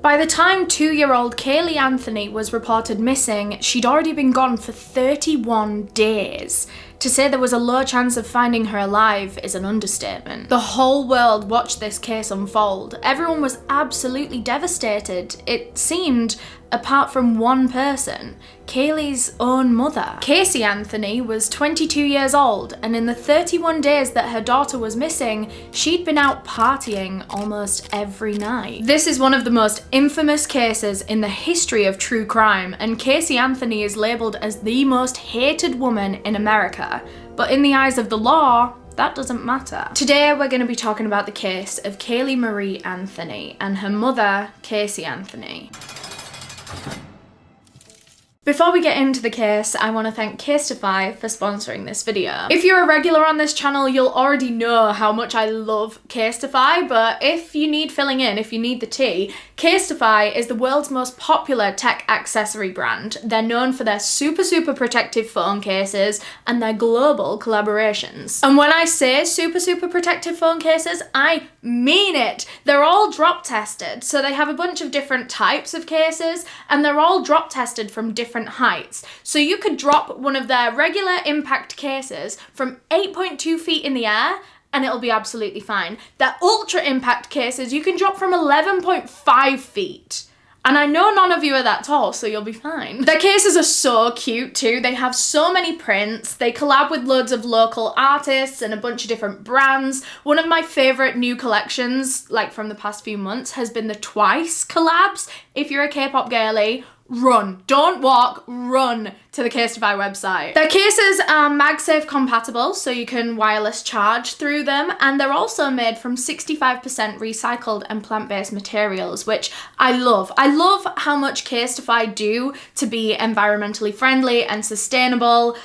By the time 2-year-old Caylee Anthony was reported missing, she'd already been gone for 31 days. To say there was a low chance of finding her alive is an understatement. The whole world watched this case unfold. Everyone was absolutely devastated. It seemed, apart from one person, Kaylee's own mother. Casey Anthony was 22 years old, and in the 31 days that her daughter was missing, she'd been out partying almost every night. This is one of the most infamous cases in the history of true crime, and Casey Anthony is labelled as the most hated woman in America. But in the eyes of the law, that doesn't matter. Today we're going to be talking about the case of Caylee Marie Anthony and her mother, Casey Anthony. Before we get into the case, I want to thank Casetify for sponsoring this video. If you're a regular on this channel, you'll already know how much I love Casetify, but if you need filling in, if you need the tea, Casetify is the world's most popular tech accessory brand. They're known for their super protective phone cases and their global collaborations. And when I say super protective phone cases, I mean it. They're all drop tested, so they have a bunch of different types of cases, and they're all drop tested from different heights. So you could drop one of their regular impact cases from 8.2 feet in the air and it'll be absolutely fine. Their ultra impact cases you can drop from 11.5 feet. And I know none of you are that tall, so you'll be fine. Their cases are so cute too. They have so many prints. They collab with loads of local artists and a bunch of different brands. One of my favourite new collections, like from the past few months, has been the Twice collabs. If you're a K-pop girly, run. Don't walk, run to the Casetify website. Their cases are MagSafe compatible, so you can wireless charge through them, and they're also made from 65% recycled and plant-based materials, which I love. I love how much Casetify do to be environmentally friendly and sustainable.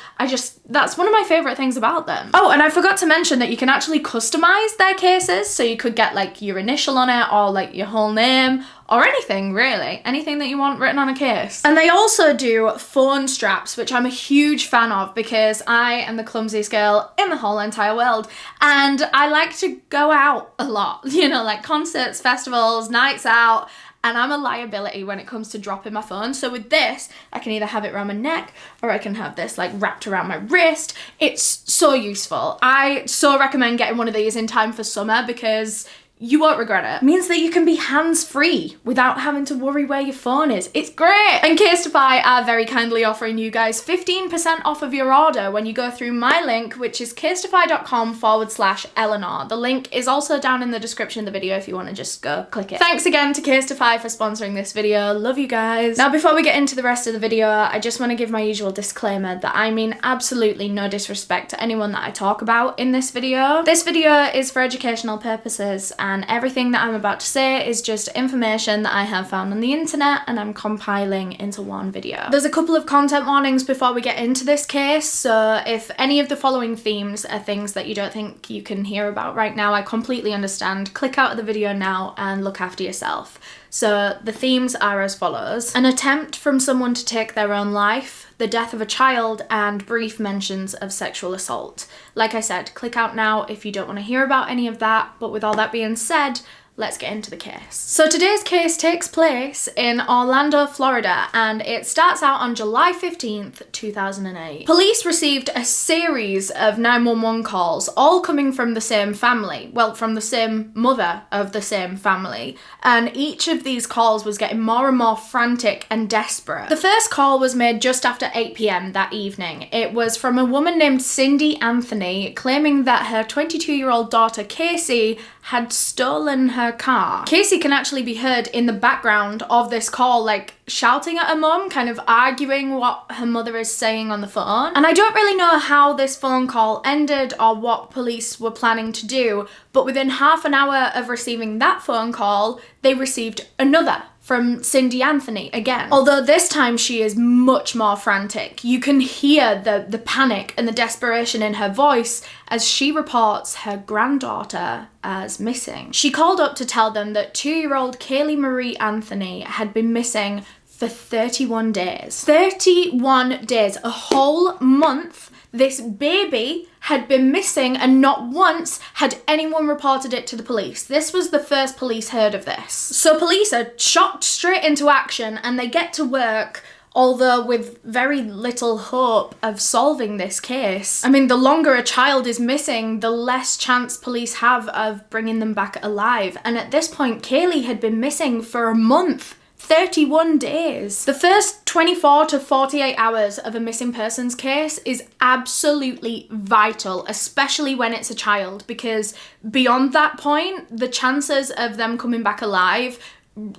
That's one of my favourite things about them. Oh, and I forgot to mention that you can actually customise their cases, so you could get like your initial on it or like your whole name, or anything really, anything that you want written on a case. And they also do phone straps, which I'm a huge fan of because I am the clumsiest girl in the whole entire world. And I like to go out a lot, you know, like concerts, festivals, nights out, and I'm a liability when it comes to dropping my phone. So with this, I can either have it around my neck or I can have this like wrapped around my wrist. It's so useful. I so recommend getting one of these in time for summer because you won't regret it. It means that you can be hands-free without having to worry where your phone is. It's great! And Casetify are very kindly offering you guys 15% off of your order when you go through my link, which is casetify.com/Eleanor. The link is also down in the description of the video if you want to just go click it. Thanks again to Casetify for sponsoring this video. Love you guys. Now before we get into the rest of the video, I just want to give my usual disclaimer that I mean absolutely no disrespect to anyone that I talk about in this video. This video is for educational purposes, and everything that I'm about to say is just information that I have found on the internet and I'm compiling into one video. There's a couple of content warnings before we get into this case, so if any of the following themes are things that you don't think you can hear about right now, I completely understand. Click out of the video now and look after yourself. So the themes are as follows: an attempt from someone to take their own life, the death of a child, and brief mentions of sexual assault. Like I said, click out now if you don't want to hear about any of that, but with all that being said, let's get into the case. So today's case takes place in Orlando, Florida, and it starts out on July 15th, 2008. Police received a series of 911 calls, all coming from the same family. Well, from the same mother of the same family. And each of these calls was getting more and more frantic and desperate. The first call was made just after 8 p.m. that evening. It was from a woman named Cindy Anthony claiming that her 22-year-old daughter Casey had stolen her car. Casey can actually be heard in the background of this call, like shouting at her mum, kind of arguing what her mother is saying on the phone. And I don't really know how this phone call ended or what police were planning to do, but within half an hour of receiving that phone call, they received another from Cindy Anthony again. Although this time she is much more frantic. You can hear the panic and the desperation in her voice as she reports her granddaughter as missing. She called up to tell them that 2-year-old Caylee Marie Anthony had been missing for 31 days. 31 days, a whole month this baby had been missing and not once had anyone reported it to the police. This was the first police heard of this. So police are shocked straight into action and they get to work, although with very little hope of solving this case. I mean, the longer a child is missing, the less chance police have of bringing them back alive. And at this point, Kaylee had been missing for a month. 31 days. The first 24 to 48 hours of a missing persons case is absolutely vital, especially when it's a child, because beyond that point, the chances of them coming back alive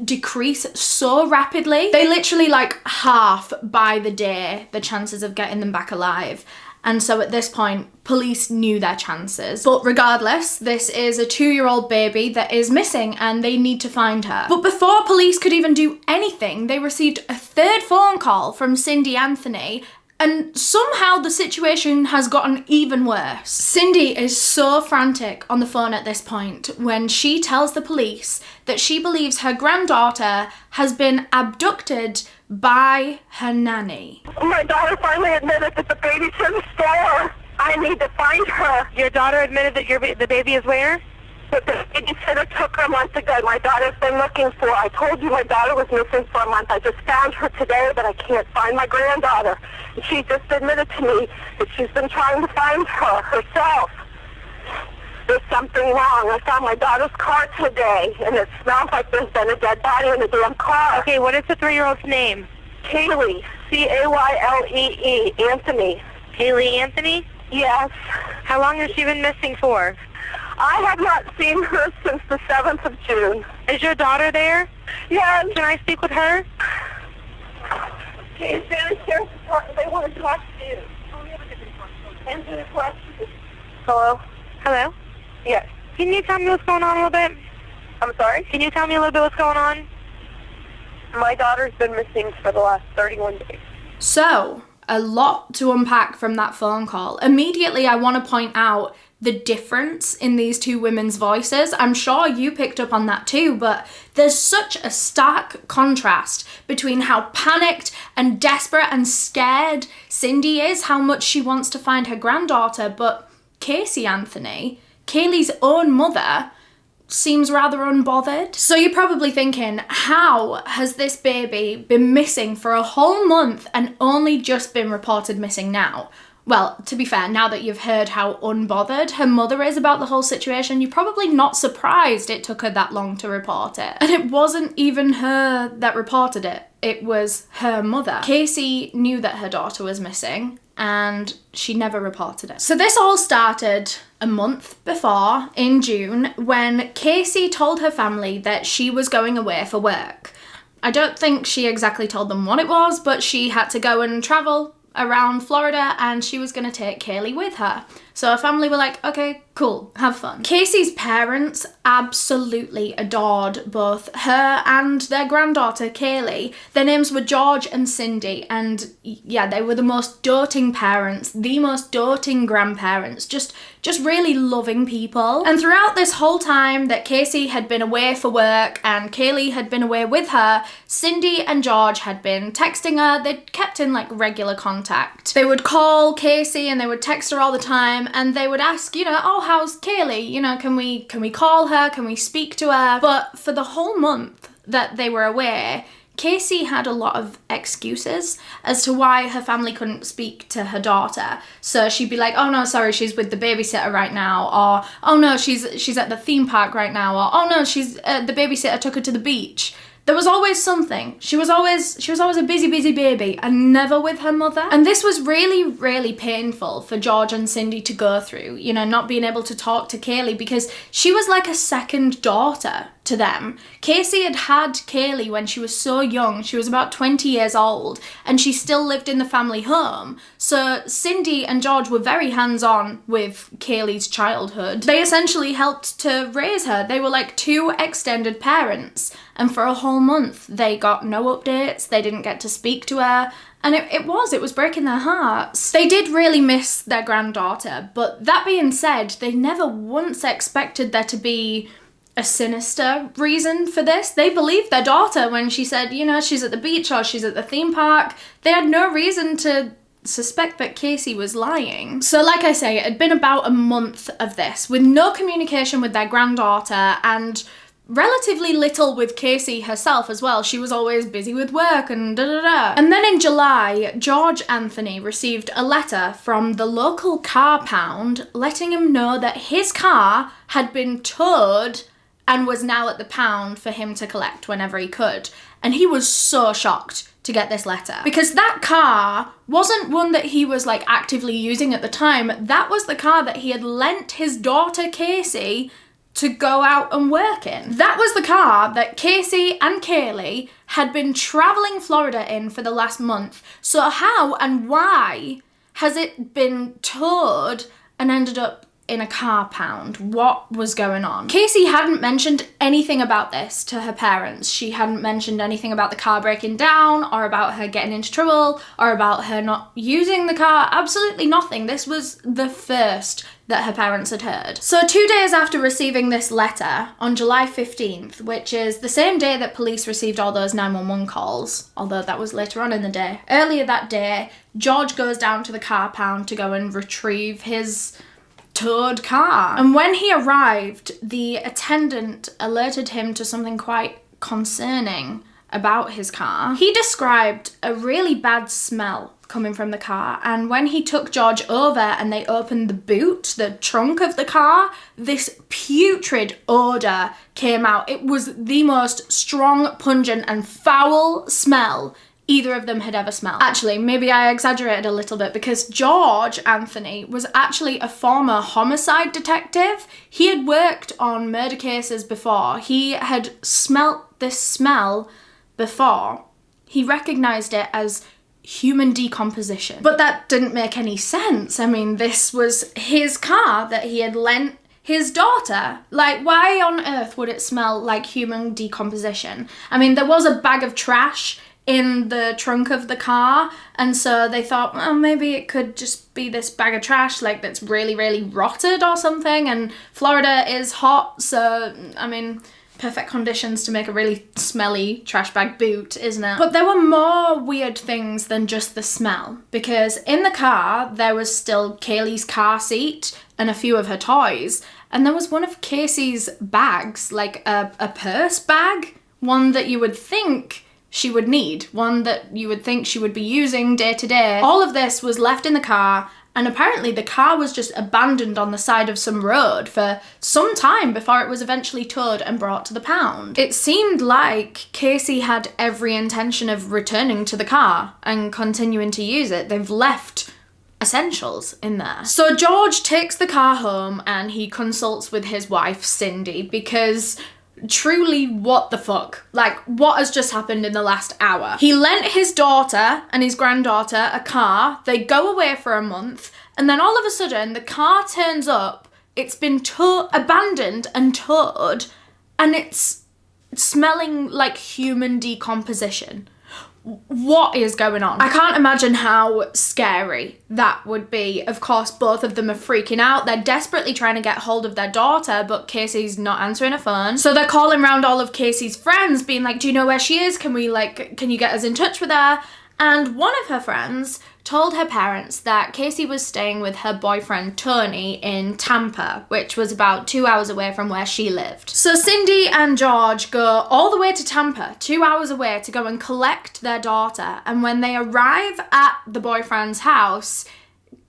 decrease so rapidly. They literally like half by the day, the chances of getting them back alive. And so at this point, police knew their chances. But regardless, this is a 2-year-old baby that is missing and they need to find her. But before police could even do anything, they received a third phone call from Cindy Anthony, and somehow the situation has gotten even worse. Cindy is so frantic on the phone at this point when she tells the police that she believes her granddaughter has been abducted by her nanny. My daughter finally admitted that the baby's in the store. I need to find her. Your daughter admitted that the baby is where? But the babysitter took her a month ago. My daughter's been looking for her. I told you my daughter was missing for a month. I just found her today, but I can't find my granddaughter. And she just admitted to me that she's been trying to find her herself. There's something wrong. I found my daughter's car today, and it smells like there's been a dead body in the damn car. Okay, what is the 3-year-old's name? Caylee, Caylee Anthony. Caylee Anthony? Yes. How long has she been missing for? I have not seen her since the 7th of June. Is your daughter there? Yes. Can I speak with her? She's downstairs. They want to talk to you. Answer the question. Hello? Hello? Yes. Can you tell me what's going on a little bit? I'm sorry? Can you tell me a little bit what's going on? My daughter's been missing for the last 31 days. So, a lot to unpack from that phone call. Immediately, I want to point out the difference in these two women's voices. I'm sure you picked up on that too, but there's such a stark contrast between how panicked and desperate and scared Cindy is, how much she wants to find her granddaughter, but Casey Anthony, Kaylee's own mother, seems rather unbothered. So you're probably thinking, how has this baby been missing for a whole month and only just been reported missing now? Well, to be fair, now that you've heard how unbothered her mother is about the whole situation, you're probably not surprised it took her that long to report it. And it wasn't even her that reported it. It was her mother. Casey knew that her daughter was missing and she never reported it. So this all started a month before, in June, when Casey told her family that she was going away for work. I don't think she exactly told them what it was, but she had to go and travel around Florida and she was gonna take Kaylee with her. So her family were like, okay, cool, have fun. Casey's parents absolutely adored both her and their granddaughter, Kaylee. Their names were George and Cindy, and yeah, they were the most doting parents, the most doting grandparents, just really loving people. And throughout this whole time that Casey had been away for work and Kaylee had been away with her, Cindy and George had been texting her. They'd kept in like regular contact. They would call Casey and they would text her all the time, and they would ask, oh, how's Kaylee? Can we call her? Can we speak to her? But for the whole month that they were away, Casey had a lot of excuses as to why her family couldn't speak to her daughter. So she'd be like, oh no, sorry, she's with the babysitter right now, or oh no, she's at the theme park right now, or oh no, the babysitter took her to the beach. There was always something. She was always a busy baby, and never with her mother. And this was really, really painful for George and Cindy to go through, not being able to talk to Kaylee, because she was like a second daughter to them. Casey had Kaylee when she was so young. She was about 20 years old, and she still lived in the family home. So Cindy and George were very hands-on with Kaylee's childhood. They essentially helped to raise her. They were like two extended parents. And for a whole month, they got no updates, they didn't get to speak to her, and it was breaking their hearts. They did really miss their granddaughter, but that being said, they never once expected there to be a sinister reason for this. They believed their daughter when she said, she's at the beach or she's at the theme park. They had no reason to suspect that Casey was lying. So like I say, it had been about a month of this, with no communication with their granddaughter and relatively little with Casey herself as well. She was always busy with work and da-da-da. And then in July, George Anthony received a letter from the local car pound letting him know that his car had been towed and was now at the pound for him to collect whenever he could. And he was so shocked to get this letter, because that car wasn't one that he was like actively using at the time. That was the car that he had lent his daughter Casey to go out and work in. That was the car that Casey and Kaylee had been traveling Florida in for the last month. So how and why has it been towed and ended up in a car pound? What was going on? Casey hadn't mentioned anything about this to her parents. She hadn't mentioned anything about the car breaking down or about her getting into trouble or about her not using the car. Absolutely nothing. This was the first that her parents had heard. So 2 days after receiving this letter, on July 15th, which is the same day that police received all those 911 calls, although that was later on in the day, earlier that day, George goes down to the car pound to go and retrieve his towed car. And when he arrived, the attendant alerted him to something quite concerning about his car. He described a really bad smell coming from the car, and when he took George over and they opened the boot, the trunk of the car, this putrid odour came out. It was the most strong, pungent and foul smell either of them had ever smelled. Actually, maybe I exaggerated a little bit, because George Anthony was actually a former homicide detective. He had worked on murder cases before. He had smelt this smell before. He recognised it as human decomposition. But that didn't make any sense. I mean, this was his car that he had lent his daughter. Like, why on earth would it smell like human decomposition? I mean, there was a bag of trash in the trunk of the car, and so they thought, well, maybe it could just be this bag of trash, like, that's really, really rotted or something, and Florida is hot, so, I mean, perfect conditions to make a really smelly trash bag boot, isn't it? But there were more weird things than just the smell, because in the car, there was still Kaylee's car seat and a few of her toys, and there was one of Casey's bags, like a purse bag, one that you would think she would need, one that you would think she would be using day to day. All of this was left in the car, and apparently the car was just abandoned on the side of some road for some time before it was eventually towed and brought to the pound. It seemed like Casey had every intention of returning to the car and continuing to use it. They've left essentials in there. So George takes the car home and he consults with his wife, Cindy, because truly, what the fuck? Like, what has just happened in the last hour? He lent his daughter and his granddaughter a car, they go away for a month, and then all of a sudden the car turns up, it's been abandoned and towed, and it's smelling like human decomposition. What is going on? I can't imagine how scary that would be. Of course, both of them are freaking out. They're desperately trying to get hold of their daughter, but Casey's not answering her phone. So they're calling around all of Casey's friends, being like, do you know where she is? Can you get us in touch with her? And one of her friends told her parents that Casey was staying with her boyfriend Tony in Tampa, which was about 2 hours away from where she lived. So Cindy and George go all the way to Tampa, 2 hours away, to go and collect their daughter. And when they arrive at the boyfriend's house,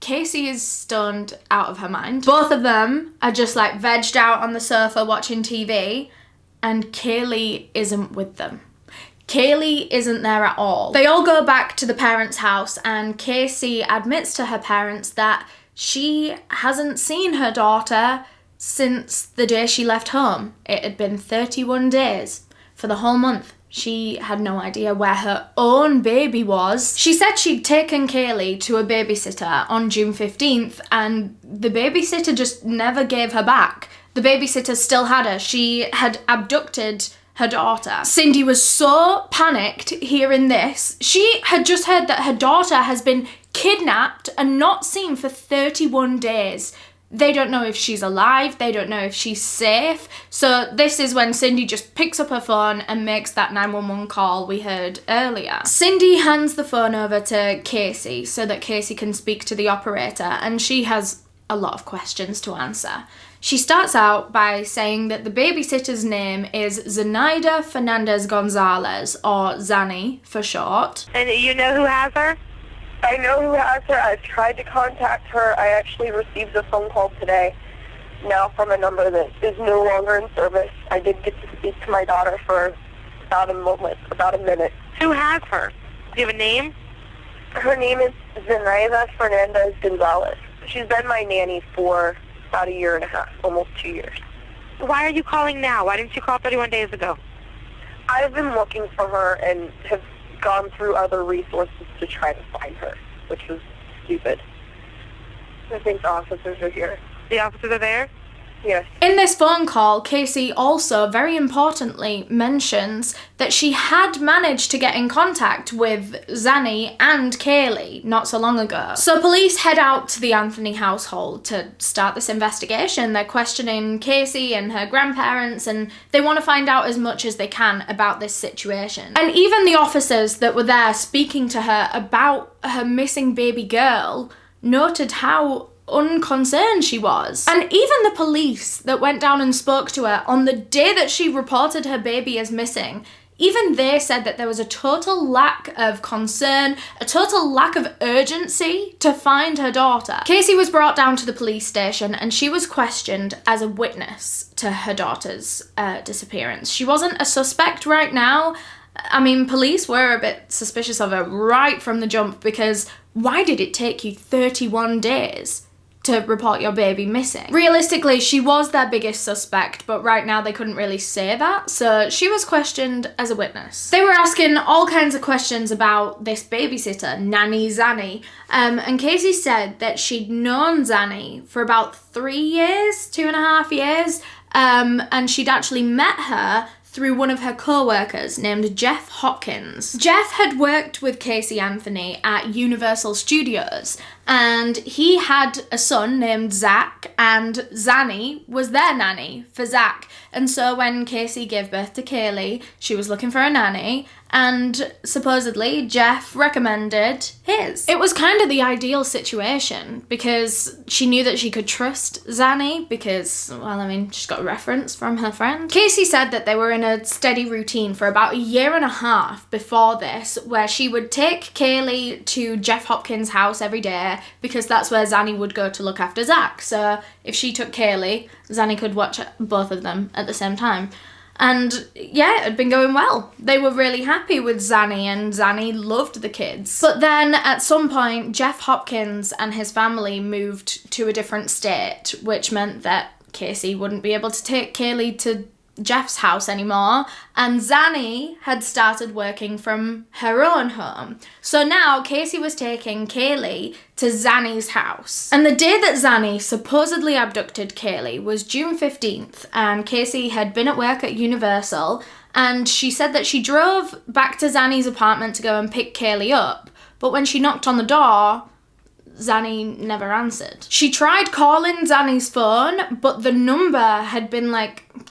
Casey is stunned out of her mind. Both of them are just like vegged out on the sofa watching TV, and Kaylee isn't with them. Kaylee isn't there at all. They all go back to the parents' house, and Casey admits to her parents that she hasn't seen her daughter since the day she left home. It had been 31 days. For the whole month, she had no idea where her own baby was. She said she'd taken Kaylee to a babysitter on June 15th, and the babysitter just never gave her back. The babysitter still had her. She had abducted her daughter. Cindy was so panicked hearing this. She had just heard that her daughter has been kidnapped and not seen for 31 days. They don't know if she's alive. They don't know if she's safe. So this is when Cindy just picks up her phone and makes that 911 call we heard earlier. Cindy hands the phone over to Casey so that Casey can speak to the operator, and she has a lot of questions to answer. She starts out by saying that the babysitter's name is Zenaida Fernandez Gonzalez, or Zanny for short. And you know who has her? I know who has her. I've tried to contact her. I actually received a phone call today, now from a number that is no longer in service. I did get to speak to my daughter for about a minute. Who has her? Do you have a name? Her name is Zenaida Fernandez Gonzalez. She's been my nanny for about a year and a half, almost 2 years. Why are you calling now? Why didn't you call 31 days ago? I've been looking for her and have gone through other resources to try to find her, which was stupid. I think the officers are here. The officers are there? Yes. In this phone call, Casey also, very importantly, mentions that she had managed to get in contact with Zanny and Kaylee not so long ago. So police head out to the Anthony household to start this investigation. They're questioning Casey and her grandparents, and they want to find out as much as they can about this situation. And even the officers that were there speaking to her about her missing baby girl noted how unconcerned she was. And even the police that went down and spoke to her on the day that she reported her baby as missing, even they said that there was a total lack of concern, a total lack of urgency to find her daughter. Casey was brought down to the police station and she was questioned as a witness to her daughter's disappearance. She wasn't a suspect right now. I mean, police were a bit suspicious of her right from the jump, because why did it take you 31 days to report your baby missing? Realistically, she was their biggest suspect, but right now they couldn't really say that, so she was questioned as a witness. They were asking all kinds of questions about this babysitter, Nanny Zanny, and Casey said that she'd known Zanny for about 3 years, 2.5 years, and she'd actually met her through one of her co-workers named Jeff Hopkins. Jeff had worked with Casey Anthony at Universal Studios, and he had a son named Zach, and Zanny was their nanny for Zach. And so when Casey gave birth to Kaylee, she was looking for a nanny, and supposedly Jeff recommended his. It was kind of the ideal situation, because she knew that she could trust Zanny because, well, I mean, she's got a reference from her friend. Casey said that they were in a steady routine for about 1.5 years before this, where she would take Kaylee to Jeff Hopkins' house every day, because that's where Zanny would go to look after Zach. So if she took Kaylee, Zanny could watch both of them at the same time. And yeah, it had been going well. They were really happy with Zanny, and Zanny loved the kids. But then at some point, Jeff Hopkins and his family moved to a different state, which meant that Casey wouldn't be able to take Kaylee to Jeff's house anymore, and Zanny had started working from her own home. So now Casey was taking Kaylee to Zanny's house. And the day that Zanny supposedly abducted Kaylee was June 15th, and Casey had been at work at Universal, and she said that she drove back to Zanny's apartment to go and pick Kaylee up, but when she knocked on the door, Zanny never answered. She tried calling Zanny's phone, but the number had been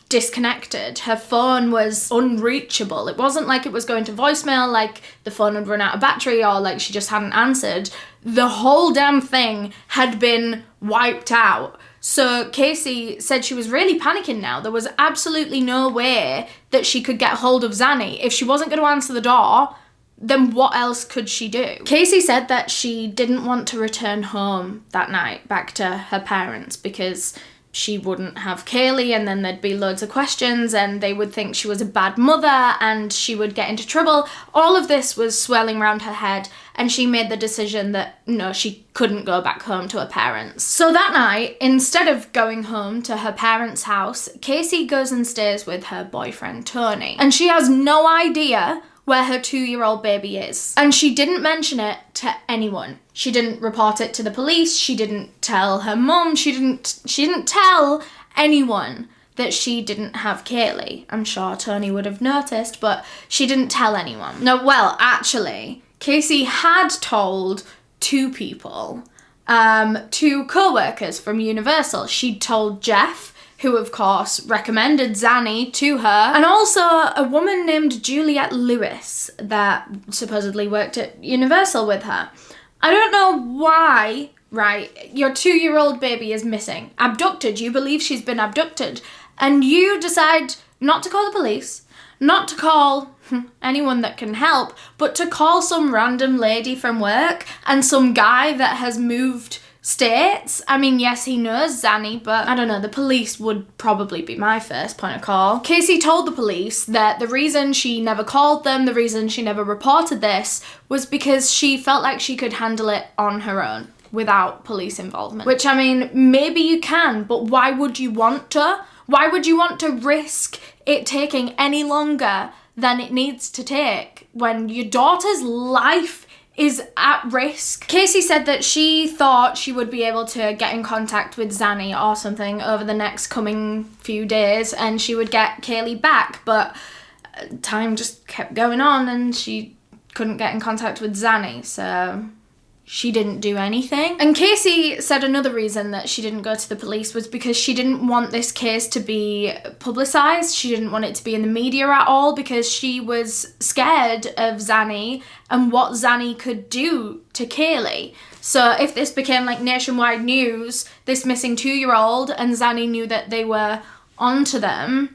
disconnected. Her phone was unreachable. It wasn't like it was going to voicemail, like the phone had run out of battery, or like she just hadn't answered. The whole damn thing had been wiped out. So Casey said she was really panicking now. There was absolutely no way that she could get hold of Zanny. If she wasn't going to answer the door, then what else could she do? Casey said that she didn't want to return home that night back to her parents, because she wouldn't have Kaylee, and then there'd be loads of questions, and they would think she was a bad mother, and she would get into trouble. All of this was swirling around her head, and she made the decision that no, she couldn't go back home to her parents. So that night, instead of going home to her parents' house, Casey goes and stays with her boyfriend Tony, and she has no idea where her 2-year-old baby is. And she didn't mention it to anyone. She didn't report it to the police, she didn't tell her mum, she didn't tell anyone that she didn't have Kaylee. I'm sure Tony would have noticed, but she didn't tell anyone. No, well, actually, Casey had told 2 people, to co-workers from Universal. She'd told Jeff, who of course recommended Zanny to her, and also a woman named Juliette Lewis that supposedly worked at Universal with her. I don't know why, right, your 2-year-old baby is missing. Abducted, you believe she's been abducted, and you decide not to call the police, not to call anyone that can help, but to call some random lady from work and some guy that has moved states. I mean, yes, he knows Zanny, but I don't know, the police would probably be my first point of call. Casey told the police that the reason she never called them, the reason she never reported this, was because she felt like she could handle it on her own without police involvement. Which, I mean, maybe you can, but why would you want to? Why would you want to risk it taking any longer than it needs to take when your daughter's life is at risk? Casey said that she thought she would be able to get in contact with Zanny or something over the next coming few days and she would get Kaylee back, but time just kept going on and she couldn't get in contact with Zanny, so she didn't do anything. And Casey said another reason that she didn't go to the police was because she didn't want this case to be publicised. She didn't want it to be in the media at all because she was scared of Zanny and what Zanny could do to Kaylee. So if this became like nationwide news, this missing 2-year-old, and Zanny knew that they were onto them,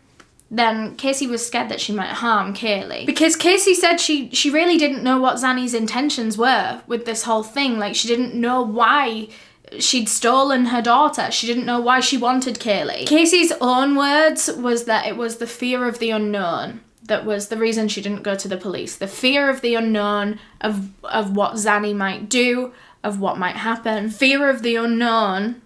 then Casey was scared that she might harm Kaylee. Because Casey said she really didn't know what Zanny's intentions were with this whole thing. Like, she didn't know why she'd stolen her daughter. She didn't know why she wanted Kaylee. Casey's own words was that it was the fear of the unknown that was the reason she didn't go to the police. The fear of the unknown, of what Zanny might do, of what might happen. Fear of the unknown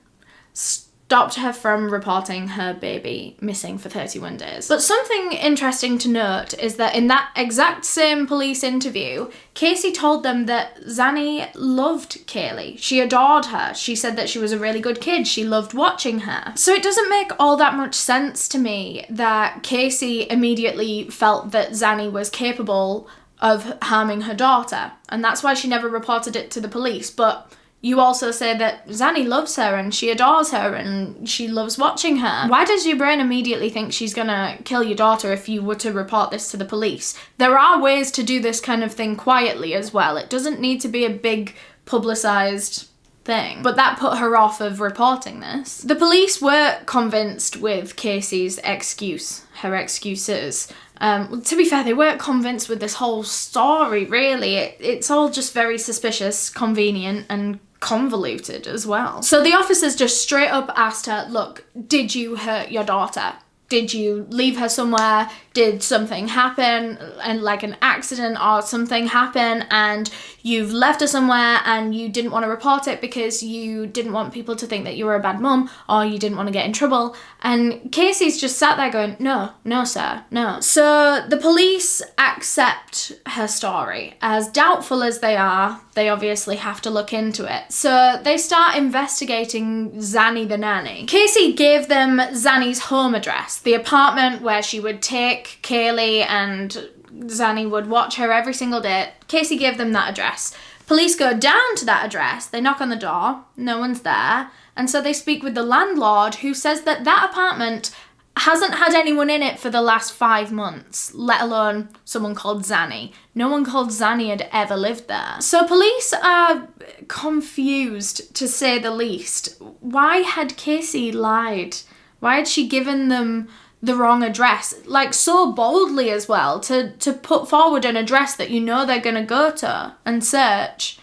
stopped her from reporting her baby missing for 31 days. But something interesting to note is that in that exact same police interview, Casey told them that Zanny loved Kaylee. She adored her. She said that she was a really good kid. She loved watching her. So it doesn't make all that much sense to me that Casey immediately felt that Zanny was capable of harming her daughter, and that's why she never reported it to the police. But you also say that Zanny loves her and she adores her and she loves watching her. Why does your brain immediately think she's gonna kill your daughter if you were to report this to the police? There are ways to do this kind of thing quietly as well. It doesn't need to be a big publicised thing. But that put her off of reporting this. The police were convinced with Casey's excuse, her excuses. To be fair, they weren't convinced with this whole story, really. It's all just very suspicious, convenient, and convoluted as well. So the officers just straight up asked her, look, did you hurt your daughter? Did you leave her somewhere? Did something happen, and like an accident or something happen, and you've left her somewhere and you didn't want to report it because you didn't want people to think that you were a bad mum or you didn't want to get in trouble? And Casey's just sat there going, no, sir, no. So the police accept her story. As doubtful as they are, they obviously have to look into it. So they start investigating Zanny the nanny. Casey gave them Zanny's home address, the apartment where she would take Kaylee and Zanny would watch her every single day. Casey gave them that address. Police go down to that address, they knock on the door, no one's there, and so they speak with the landlord, who says that that apartment hasn't had anyone in it for the last 5 months, let alone someone called Zanny. No one called Zanny had ever lived there. So police are confused, to say the least. Why had Casey lied? Why had she given them the wrong address, like so boldly as well, to put forward an address that you know they're gonna go to and search?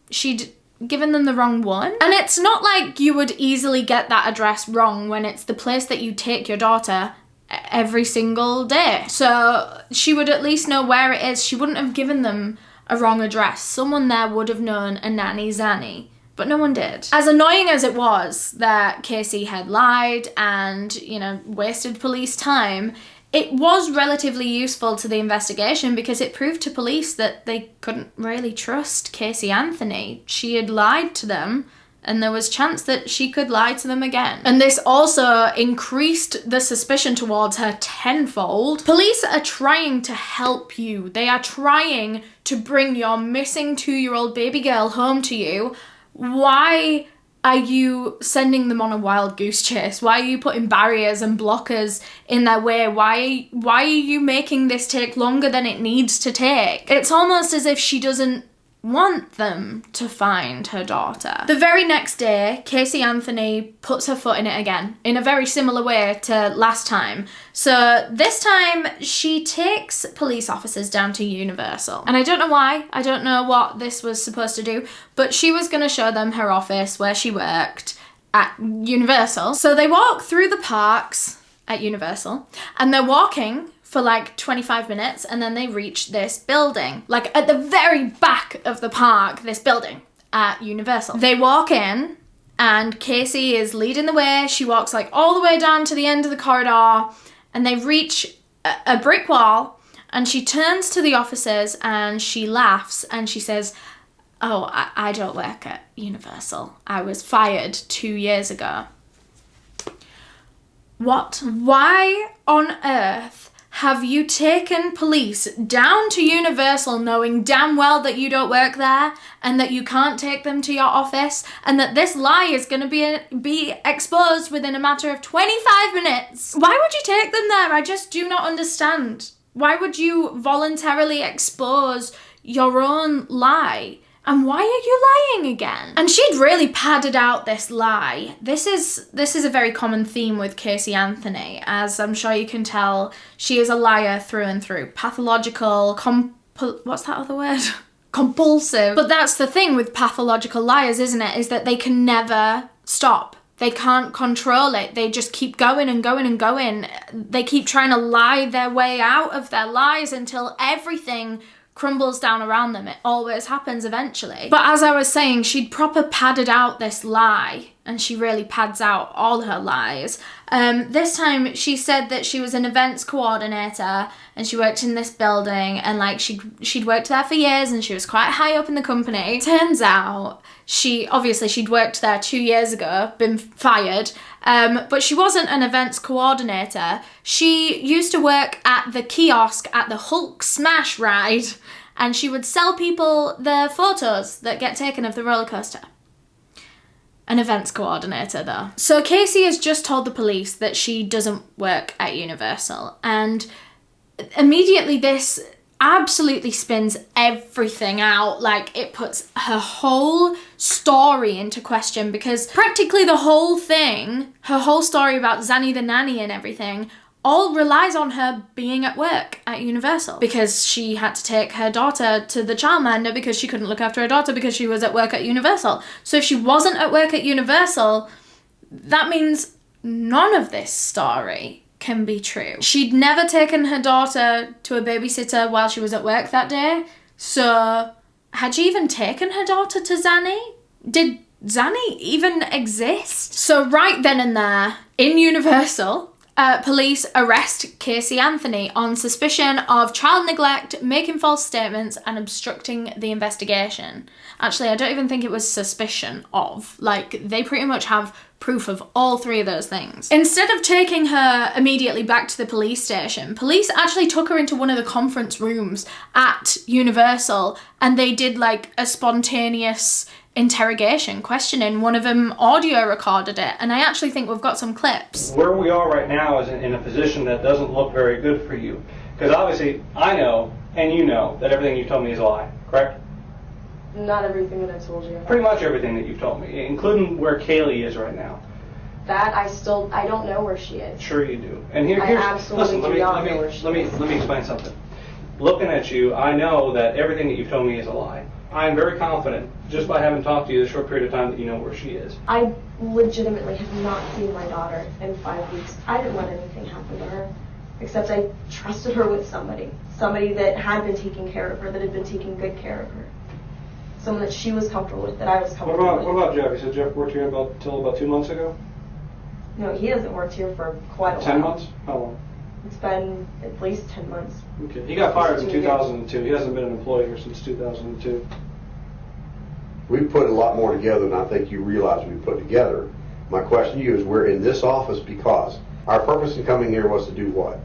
She'd given them the wrong one. And it's not like you would easily get that address wrong when it's the place that you take your daughter every single day. So she would at least know where it is. She wouldn't have given them a wrong address. Someone there would have known a nanny Zanny. But no one did. As annoying as it was that Casey had lied and, wasted police time, it was relatively useful to the investigation because it proved to police that they couldn't really trust Caylee Anthony. She had lied to them, and there was chance that she could lie to them again. And this also increased the suspicion towards her tenfold. Police are trying to help you. They are trying to bring your missing 2-year-old baby girl home to you, why are you sending them on a wild goose chase? Why are you putting barriers and blockers in their way? Why are you making this take longer than it needs to take? It's almost as if she doesn't want them to find her daughter. The very next day, Caylee Anthony puts her foot in it again, in a very similar way to last time. So this time, she takes police officers down to Universal. And I don't know why, I don't know what this was supposed to do, but she was going to show them her office where she worked at Universal. So they walk through the parks at Universal, and they're walking for like 25 minutes, and then they reach this building, like at the very back of the park, this building at Universal. They walk in, and Casey is leading the way. She walks like all the way down to the end of the corridor, and they reach a brick wall, and she turns to the officers and she laughs and she says, "Oh, I don't work at Universal. I was fired 2 years ago." What? Why on earth have you taken police down to Universal knowing damn well that you don't work there and that you can't take them to your office and that this lie is going to be exposed within a matter of 25 minutes? Why would you take them there? I just do not understand. Why would you voluntarily expose your own lie? And why are you lying again? And she'd really padded out this lie. This is a very common theme with Caylee Anthony. As I'm sure you can tell, she is a liar through and through. Pathological, what's that other word? Compulsive. But that's the thing with pathological liars, isn't it? Is that they can never stop. They can't control it. They just keep going and going and going. They keep trying to lie their way out of their lies until everything crumbles down around them. It always happens eventually. But as I was saying, she'd proper padded out this lie, and she really pads out all her lies. This time she said that she was an events coordinator and she worked in this building, and like she'd worked there for years and she was quite high up in the company. Turns out she'd worked there 2 years ago, been fired, but she wasn't an events coordinator. She used to work at the kiosk at the Hulk Smash ride, and she would sell people the photos that get taken of the roller coaster. An events coordinator though. So Casey has just told the police that she doesn't work at Universal, and immediately this absolutely spins everything out. Like, it puts her whole story into question, because practically the whole thing, her whole story about Zanny the nanny and everything, all relies on her being at work at Universal, because she had to take her daughter to the childminder because she couldn't look after her daughter because she was at work at Universal. So if she wasn't at work at Universal, that means none of this story can be true. She'd never taken her daughter to a babysitter while she was at work that day. So had she even taken her daughter to Zanny? Did Zanny even exist? So right then and there, in Universal, police arrest Caylee Anthony on suspicion of child neglect, making false statements, and obstructing the investigation. Actually, I don't even think it was suspicion of. Like, they pretty much have proof of all three of those things. Instead of taking her immediately back to the police station, police actually took her into one of the conference rooms at Universal, and they did like a spontaneous interrogation, questioning. One of them audio recorded it, and I actually think we've got some clips. Where we are right now is in a position that doesn't look very good for you, because obviously I know, and you know, that everything you told me is a lie, correct? Not everything that I told you. Pretty much everything that you've told me, including where Kaylee is right now. That I don't know where she is. Sure you do. And here's, absolutely listen, do not know where she is. Let me explain something. Looking at you, I know that everything that you've told me is a lie. I am very confident, just by having talked to you this short period of time, that you know where she is. I legitimately have not seen my daughter in 5 weeks. I didn't let anything happen to her, except I trusted her with somebody that had been taking care of her, that had been taking good care of her. Someone that she was comfortable with, that I was comfortable with. What about Jeff? You said Jeff worked here until about 2 months ago? No, he hasn't worked here for quite a while. 10 months? How long? It's been at least 10 months. Okay. He got fired in 2002. He hasn't been an employee here since 2002. We put a lot more together than I think you realize we put together. My question to you is, we're in this office because our purpose in coming here was to do what?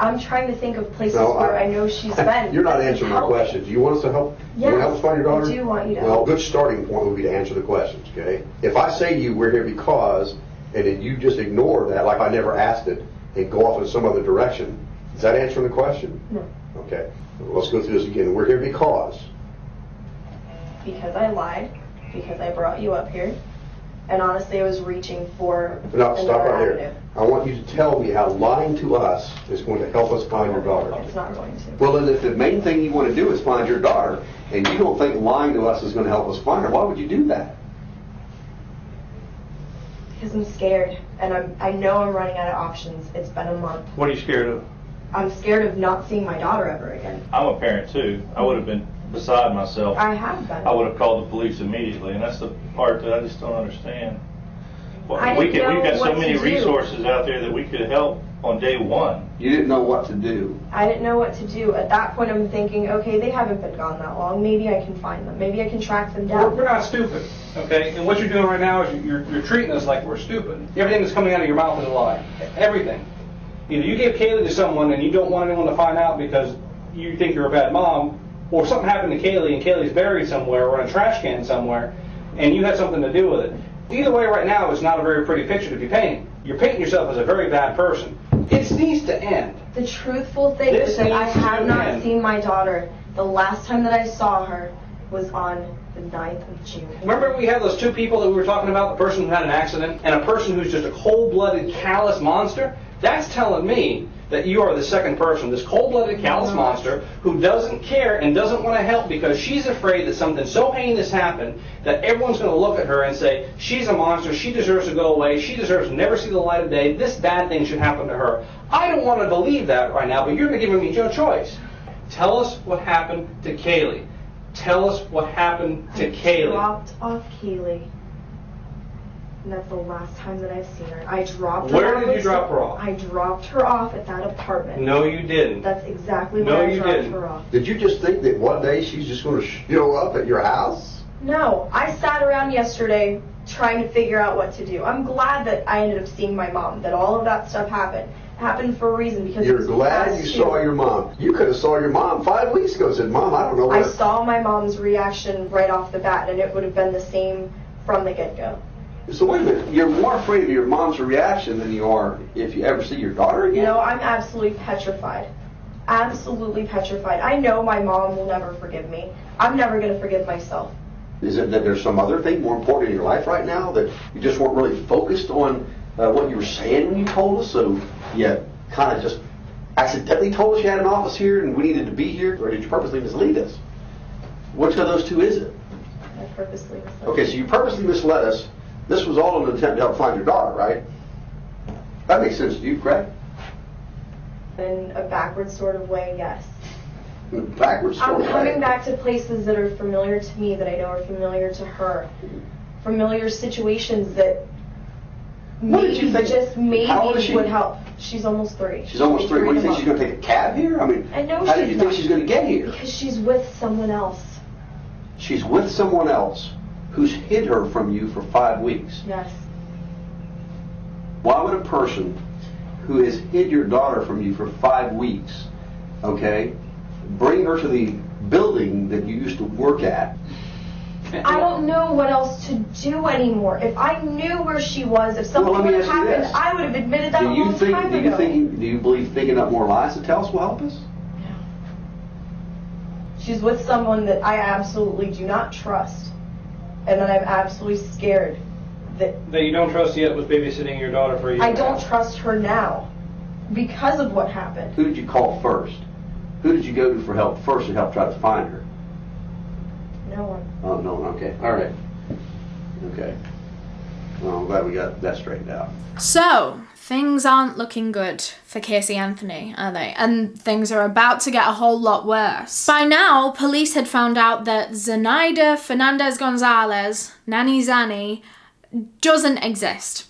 I'm trying to think of places No, where I know she's been. You're not answering my questions. Do you want us to help? Yes, You want to help us find your daughter? I do want you to Well, help. a good starting point would be to answer the questions, okay? If I say to you, we're here because, and then you just ignore that like I never asked it and go off in some other direction, is that answering the question? No. Okay. Well, let's go through this again. We're here because. Because I lied, because I brought you up here, and honestly I was reaching for No, stop another right avenue. there. I want you to tell me how lying to us is going to help us find your daughter. It's not going to. Well, then if the main thing you want to do is find your daughter, and you don't think lying to us is going to help us find her, why would you do that? Because I'm scared, and I know I'm running out of options. It's been a month. What are you scared of? I'm scared of not seeing my daughter ever again. I'm a parent too. I would have been beside myself. I have been. I would have called the police immediately, and that's the part that I just don't understand. Well, I we've didn't know got so what many to do. resources out there that we could help on day one. You didn't know what to do. I didn't know what to do. At that point, I'm thinking, okay, they haven't been gone that long. Maybe I can find them. Maybe I can track them down. We're not stupid, okay? And what you're doing right now is you're treating us like we're stupid. Everything that's coming out of your mouth is a lie. Everything. Either you gave Kaylee to someone and you don't want anyone to find out because you think you're a bad mom, or something happened to Kaylee and Kaylee's buried somewhere or in a trash can somewhere, and you had something to do with it. Either way, right now, it's not a very pretty picture to be painting. You're painting yourself as a very bad person. It needs to end. The truthful thing This is that I needs to have not end. seen my daughter. The last time that I saw her was on the 9th of June. Remember we had those two people that we were talking about, the person who had an accident and a person who's just a cold-blooded, callous monster? That's telling me that you are the second person, this cold-blooded, callous monster who doesn't care and doesn't want to help because she's afraid that something so heinous happened that everyone's going to look at her and say, she's a monster, she deserves to go away, she deserves to never see the light of day, this bad thing should happen to her. I don't want to believe that right now, but you're giving me no choice. Tell us what happened to Kaylee. Tell us what happened to I Kaylee. dropped off Kaylee. And that's the last time that I've seen her. I dropped her Where off. did you drop her off? I dropped her off at that apartment. No, you didn't. That's exactly No, where I you dropped didn't. her off. Did you just think that one day she's just going to show up at your house? No, I sat around yesterday trying to figure out what to do. I'm glad that I ended up seeing my mom, that all of that stuff happened. It happened for a reason because You're it was glad past you due. saw your mom. You could have saw your mom 5 weeks ago and said, Mom, I don't know I what... saw my mom's reaction right off the bat, and it would have been the same from the get-go. So wait a minute, you're more afraid of your mom's reaction than you are if you ever see your daughter again? You know, I'm absolutely petrified. Absolutely petrified. I know my mom will never forgive me. I'm never going to forgive myself. Is it that there's some other thing more important in your life right now that you just weren't really focused on what you were saying when you told us, so you kind of just accidentally told us you had an office here and we needed to be here, or did you purposely mislead us? Which of those two is it? I purposely misled Okay, so you purposely misled us. This was all an attempt to help find your daughter, right? That makes sense to you, correct? in a backward sort of way, yes. Backwards sort I'm of coming way. back to places that are familiar to me, that I know are familiar to her. Familiar situations that What did you maybe, think? just How old is she? maybe would help. She's almost 3. She's almost 3. What do you think, she's going to take a cab here? I mean, I know how do she's you think not. she's going to get here? Because she's with someone else. She's with someone else who's hid her from you for 5 weeks. Yes. Why would a person who has hid your daughter from you for 5 weeks, okay, bring her to the building that you used to work at? I don't know what else to do anymore. If I knew where she was, if something Well, let me would have ask you happened, this. I would have admitted that a Do you long think? time Do you ago. think? Do you believe thinking up more lies to tell us will help us? She's with someone that I absolutely do not trust, and that I'm absolutely scared that That you don't trust yet was babysitting your daughter for a year. I don't trust her now because of what happened. Who did you call first? Who did you go to for help first to help try to find her? No one. Oh, no, okay. All right. Okay. Well, I'm glad we got that straightened out. So, things aren't looking good for Caylee Anthony, are they? And things are about to get a whole lot worse. By now, police had found out that Zenaida Fernandez-Gonzalez, Nanny Zanny, doesn't exist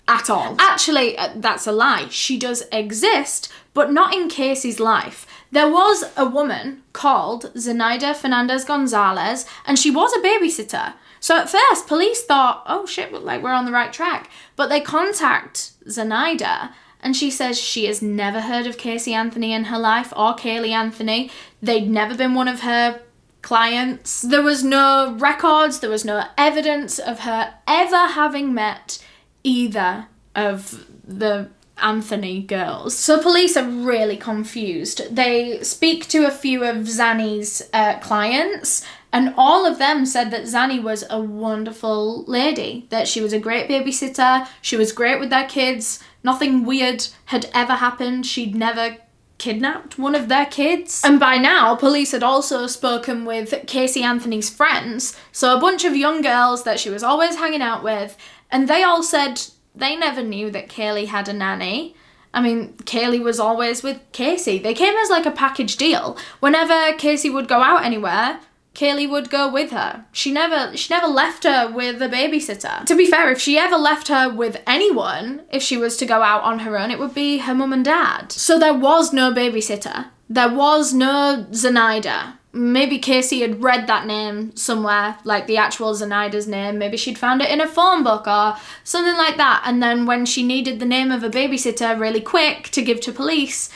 at all. Actually, that's a lie. She does exist, but not in Casey's life. There was a woman called Zenaida Fernandez-Gonzalez, and she was a babysitter. So at first, police thought, oh shit, like we're on the right track. But they contact Zenaida, and she says she has never heard of Casey Anthony in her life, or Caylee Anthony. They'd never been one of her clients. There was no records, there was no evidence of her ever having met either of the Anthony girls. So police are really confused. They speak to a few of Zanny's clients, and all of them said that Zanny was a wonderful lady, that she was a great babysitter, she was great with their kids, nothing weird had ever happened, she'd never kidnapped one of their kids. And by now, police had also spoken with Casey Anthony's friends, so a bunch of young girls that she was always hanging out with, and they all said they never knew that Kaylee had a nanny. I mean, Kaylee was always with Casey. They came as like a package deal. Whenever Casey would go out anywhere, Kaylee would go with her. She never left her with a babysitter. To be fair, if she ever left her with anyone, if she was to go out on her own, it would be her mum and dad. So there was no babysitter. There was no Zenaida. Maybe Casey had read that name somewhere, like the actual Zenaida's name. Maybe she'd found it in a phone book or something like that. And then when she needed the name of a babysitter really quick to give to police,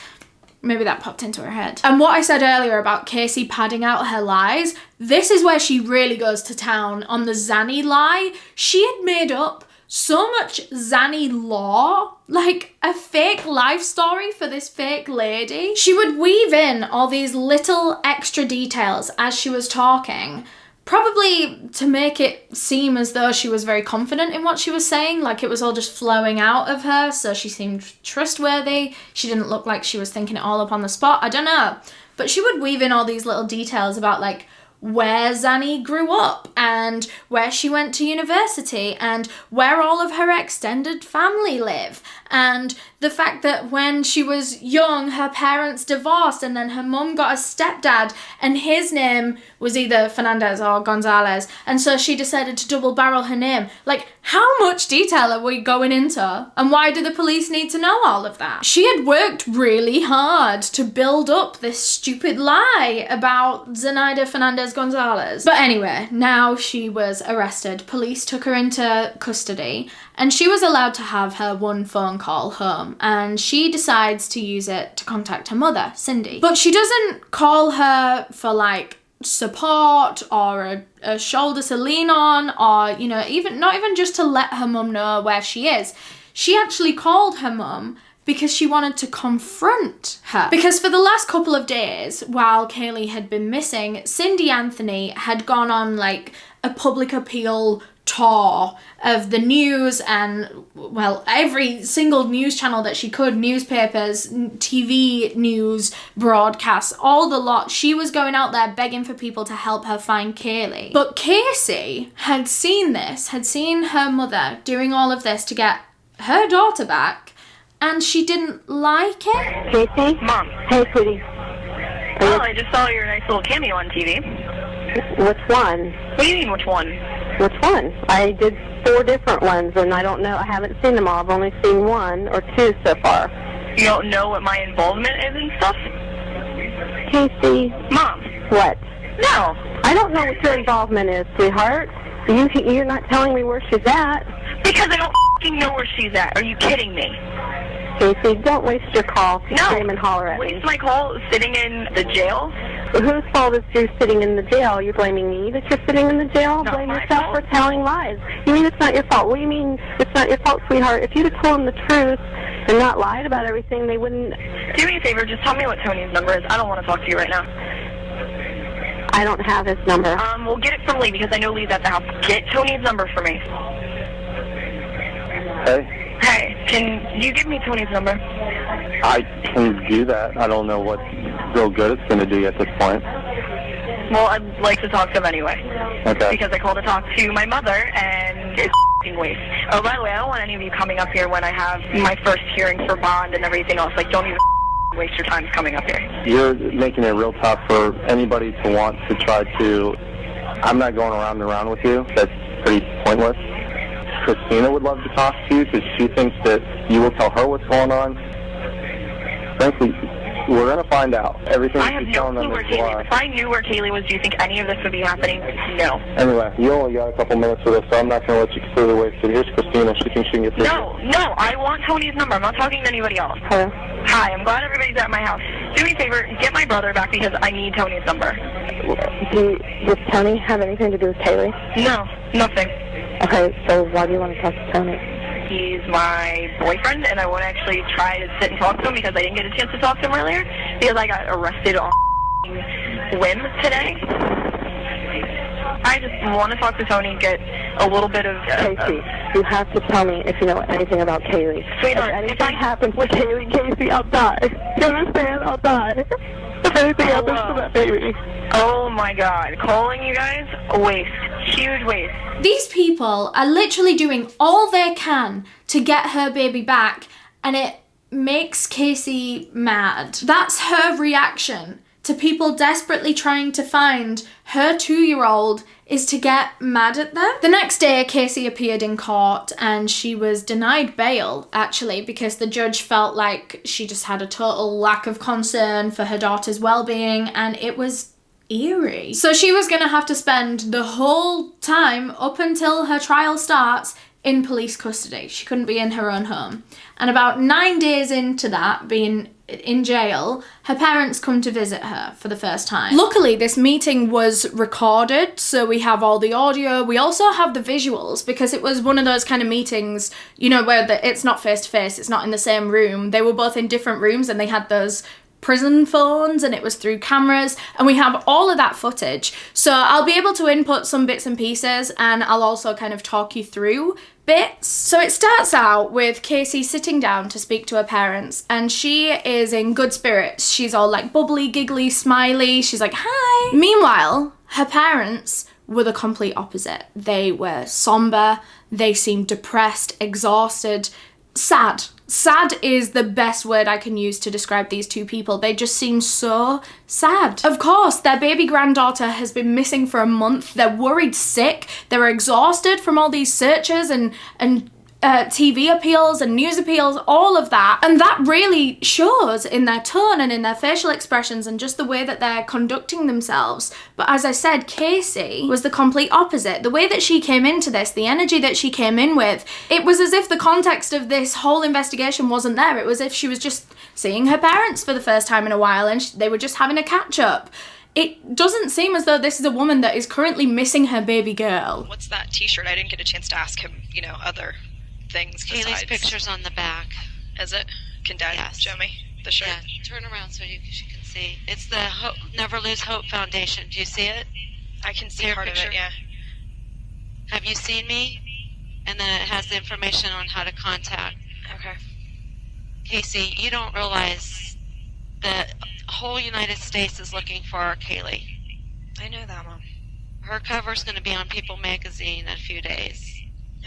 maybe that popped into her head. And what I said earlier about Casey padding out her lies, this is where she really goes to town on the Zanny lie. She had made up so much Zanny lore, like a fake life story for this fake lady. She would weave in all these little extra details as she was talking, probably to make it seem as though she was very confident in what she was saying, like it was all just flowing out of her, so she seemed trustworthy. She didn't look like she was thinking it all up on the spot. I don't know. But she would weave in all these little details about like where Zanny grew up and where she went to university and where all of her extended family live, and the fact that when she was young her parents divorced and then her mum got a stepdad and his name was either Fernandez or Gonzalez, and so she decided to double barrel her name. Like, how much detail are we going into, and why do the police need to know all of that? She had worked really hard to build up this stupid lie about Zenaida Fernandez Gonzalez. But anyway, now she was arrested. Police took her into custody and she was allowed to have her one phone call home, and she decides to use it to contact her mother, Cindy. But she doesn't call her for like support or a shoulder to lean on, or, you know, not even just to let her mum know where she is. She actually called her mum because she wanted to confront her. Because for the last couple of days, while Kaylee had been missing, Cindy Anthony had gone on like a public appeal tour of the news and, well, every single news channel that she could, newspapers, TV news, broadcasts, all the lot. She was going out there begging for people to help her find Kaylee. But Casey had seen this, had seen her mother doing all of this to get her daughter back, and she didn't like it. Casey? Mom. Hey, sweetie. Oh, I just saw your nice little cameo on TV. Which one? What do you mean, which one? Which one? I did 4 different ones, and I don't know. I haven't seen them all. I've only seen 1 or 2 so far. You don't know what my involvement is and stuff? Casey. Mom. What? No. I don't know what your involvement is, sweetheart. You're not telling me where she's at. Because I don't f***ing know where she's at. Are you kidding me? Casey, don't waste your call to scream and holler at me. Waste my call sitting in the jail? Whose fault is you sitting in the jail? You're blaming me that you're sitting in the jail? Not Blame my yourself fault. for telling lies. You mean it's not your fault? What do you mean it's not your fault, sweetheart? If you'd have told them the truth and not lied about everything, they wouldn't... Do me a favor, just tell me what Tony's number is. I don't want to talk to you right now. I don't have his number. We'll get it from Lee because I know Lee's at the house. Get Tony's number for me. Hey, Hey, can you give me Tony's number? I can do that. I don't know what real good it's going to do at this point. Well, I'd like to talk to him anyway. Okay. Because I called to talk to my mother, and it's f***ing waste. Oh, by the way, I don't want any of you coming up here when I have my first hearing for bond and everything else. Like, don't even waste your time coming up here. You're making it real tough for anybody to want to try to... I'm not going around and around with you. That's pretty pointless. Christina would love to talk to you because she thinks that you will tell her what's going on. Frankly, We're going to find out. Everything I have she's no telling clue them where is Kaylee lie. is. If I knew where Kaylee was, do you think any of this would be happening? No. Anyway, you only got a couple minutes for this, so I'm not going to let you completely waste it. Here's Christina. She thinks she can get through. No, I want Tony's number. I'm not talking to anybody else. Hello? Hi, I'm glad everybody's at my house. Do me a favor, get my brother back because I need Tony's number. Does Tony have anything to do with Kaylee? No, nothing. Okay, so why do you want to talk to Tony? He's my boyfriend, and I won't actually try to sit and talk to him because I didn't get a chance to talk to him earlier because I got arrested on whim today. I just want to talk to Tony, get a little bit of... Casey, you have to tell me if you know anything about Kaylee. Sweetheart, if anything happens with Kaylee, Casey, I'll die. You understand? I'll die. If anything happens to that baby. Oh my God, calling you guys, a waste. Huge waste. These people are literally doing all they can to get her baby back, and it makes Casey mad. That's her reaction to people desperately trying to find her 2-year-old, is to get mad at them. The next day, Casey appeared in court and she was denied bail, actually, because the judge felt like she just had a total lack of concern for her daughter's well-being, and it was eerie. So she was gonna have to spend the whole time up until her trial starts in police custody. She couldn't be in her own home. And about 9 days into that, being in jail, her parents come to visit her for the first time. Luckily, this meeting was recorded, so we have all the audio. We also have the visuals, because it was one of those kind of meetings, you know, where it's not face-to-face, it's not in the same room. They were both in different rooms and they had those prison phones and it was through cameras, and we have all of that footage. So I'll be able to input some bits and pieces, and I'll also kind of talk you through bits. So it starts out with Casey sitting down to speak to her parents, and she is in good spirits. She's all like bubbly, giggly, smiley. She's like, hi. Meanwhile, her parents were the complete opposite. They were somber, they seemed depressed, exhausted, sad. Sad is the best word I can use to describe these two people. They just seem so sad. Of course, their baby granddaughter has been missing for a month. They're worried sick. They're exhausted from all these searches and TV appeals and news appeals, all of that. And that really shows in their tone and in their facial expressions and just the way that they're conducting themselves. But as I said, Casey was the complete opposite. The way that she came into this, the energy that she came in with, it was as if the context of this whole investigation wasn't there. It was as if she was just seeing her parents for the first time in a while and they were just having a catch up. It doesn't seem as though this is a woman that is currently missing her baby girl. What's that t-shirt? I didn't get a chance to ask him, you know, other things Kaylee's besides. picture's on the back. Is it? Can Dad show me the shirt? Yeah, turn around so she can see. It's the Never Lose Hope Foundation. Do you see it? I can see part of it, yeah. Have you seen me? And then it has the information on how to contact. Okay. Casey, you don't realize the whole United States is looking for our Kaylee. I know that, Mom. Her cover's going to be on People magazine in a few days.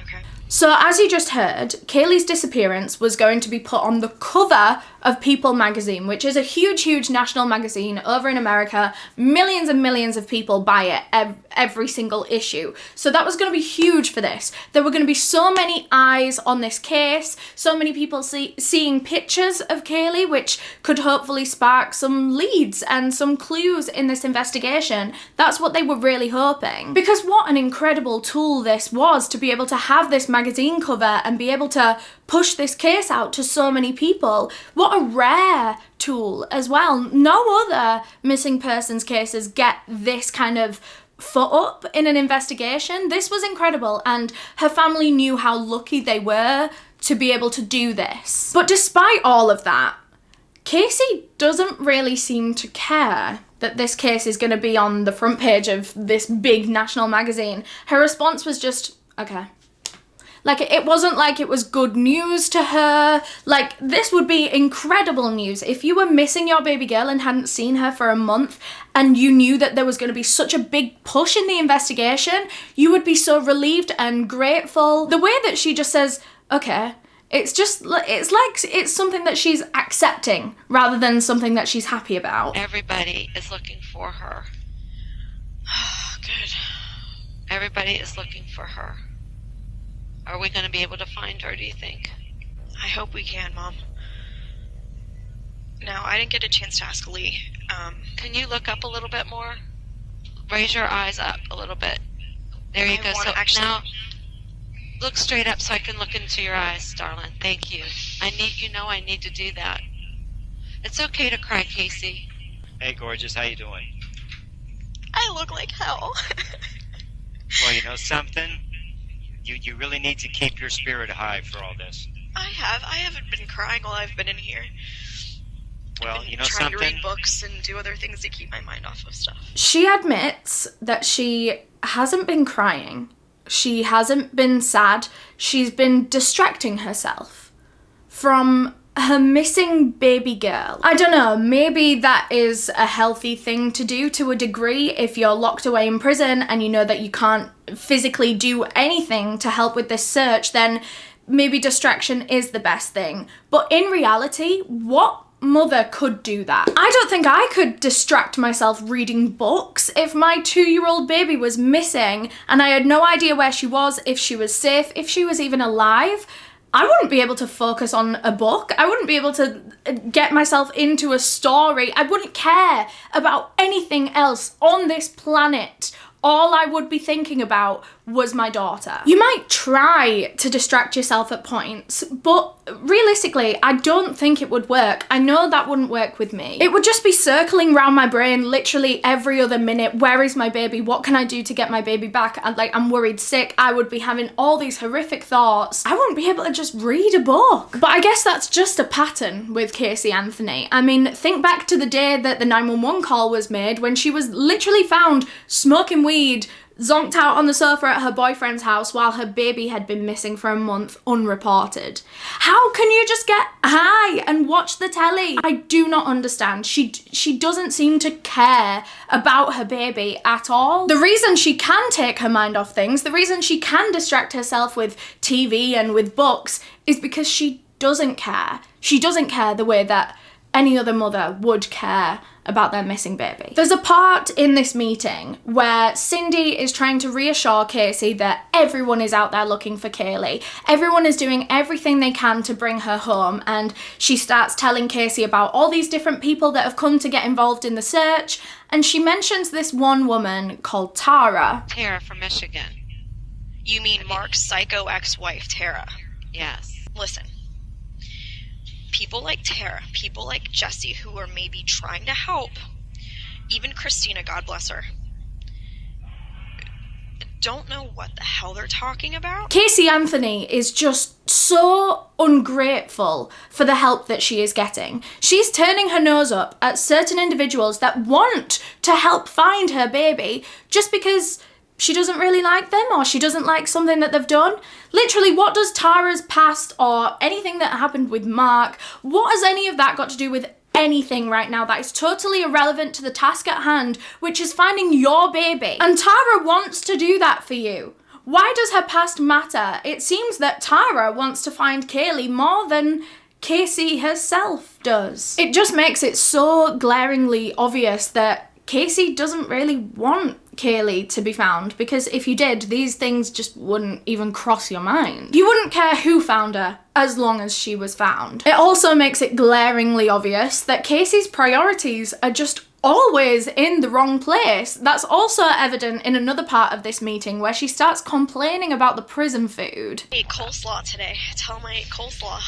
Okay. So as you just heard, Kaylee's disappearance was going to be put on the cover of People magazine, which is a huge, huge national magazine over in America. Millions and millions of people buy it every single issue. So that was going to be huge for this. There were going to be so many eyes on this case, so many people seeing pictures of Kaylee, which could hopefully spark some leads and some clues in this investigation. That's what they were really hoping. Because what an incredible tool this was, to be able to have this magazine cover and be able to push this case out to so many people. What a rare tool as well. No other missing persons cases get this kind of foot up in an investigation. This was incredible, and her family knew how lucky they were to be able to do this. But despite all of that, Casey doesn't really seem to care that this case is going to be on the front page of this big national magazine. Her response was just, okay. Like, it wasn't like it was good news to her. Like, this would be incredible news. If you were missing your baby girl and hadn't seen her for a month and you knew that there was going to be such a big push in the investigation, you would be so relieved and grateful. The way that she just says, okay, it's like it's something that she's accepting rather than something that she's happy about. Everybody is looking for her. Good. Everybody is looking for her. Are we going to be able to find her, do you think? I hope we can, Mom. No, I didn't get a chance to ask Lee. Can you look up a little bit more? Raise your eyes up a little bit. There you go. So now, look straight up so I can look into your eyes, darling. Thank you. I need to do that. It's okay to cry, Casey. Hey, gorgeous, how you doing? I look like hell. Well, you know something? You really need to keep your spirit high for all this. I haven't been crying while I've been in here. Well, you know trying something? to read books and do other things to keep my mind off of stuff. She admits that she hasn't been crying. She hasn't been sad. She's been distracting herself from her missing baby girl. I don't know, maybe that is a healthy thing to do to a degree if you're locked away in prison and you know that you can't physically do anything to help with this search, then maybe distraction is the best thing. But in reality, what mother could do that? I don't think I could distract myself reading books. If my 2-year-old baby was missing and I had no idea where she was, if she was safe, if she was even alive, I wouldn't be able to focus on a book. I wouldn't be able to get myself into a story. I wouldn't care about anything else on this planet. All I would be thinking about was my daughter. You might try to distract yourself at points, but realistically, I don't think it would work. I know that wouldn't work with me. It would just be circling around my brain literally every other minute. Where is my baby? What can I do to get my baby back? And I'm worried sick. I would be having all these horrific thoughts. I wouldn't be able to just read a book. But I guess that's just a pattern with Caylee Anthony. I mean, think back to the day that the 911 call was made when she was literally found smoking weed, zonked out on the sofa at her boyfriend's house while her baby had been missing for a month unreported. How can you just get high and watch the telly? I do not understand. She doesn't seem to care about her baby at all. The reason she can take her mind off things, the reason she can distract herself with TV and with books is because she doesn't care. She doesn't care the way that any other mother would care about their missing baby. There's a part in this meeting where Cindy is trying to reassure Casey that everyone is out there looking for Kaylee. Everyone is doing everything they can to bring her home, and she starts telling Casey about all these different people that have come to get involved in the search, and she mentions this one woman called Tara. Tara from Michigan. You mean Mark's psycho ex-wife, Tara? Yes. Listen. People like Tara, people like Jesse who are maybe trying to help, even Christina, God bless her, don't know what the hell they're talking about. Caylee Anthony is just so ungrateful for the help that she is getting. She's turning her nose up at certain individuals that want to help find her baby just because she doesn't really like them or she doesn't like something that they've done. Literally, what does Tara's past or anything that happened with Mark, what has any of that got to do with anything right now? That is totally irrelevant to the task at hand, which is finding your baby. And Tara wants to do that for you. Why does her past matter? It seems that Tara wants to find Kaylee more than Casey herself does. It just makes it so glaringly obvious that Casey doesn't really want Kaylee to be found, because if you did, these things just wouldn't even cross your mind. You wouldn't care who found her as long as she was found. It also makes it glaringly obvious that Casey's priorities are just always in the wrong place. That's also evident in another part of this meeting where she starts complaining about the prison food. I ate coleslaw today. Tell them I ate coleslaw.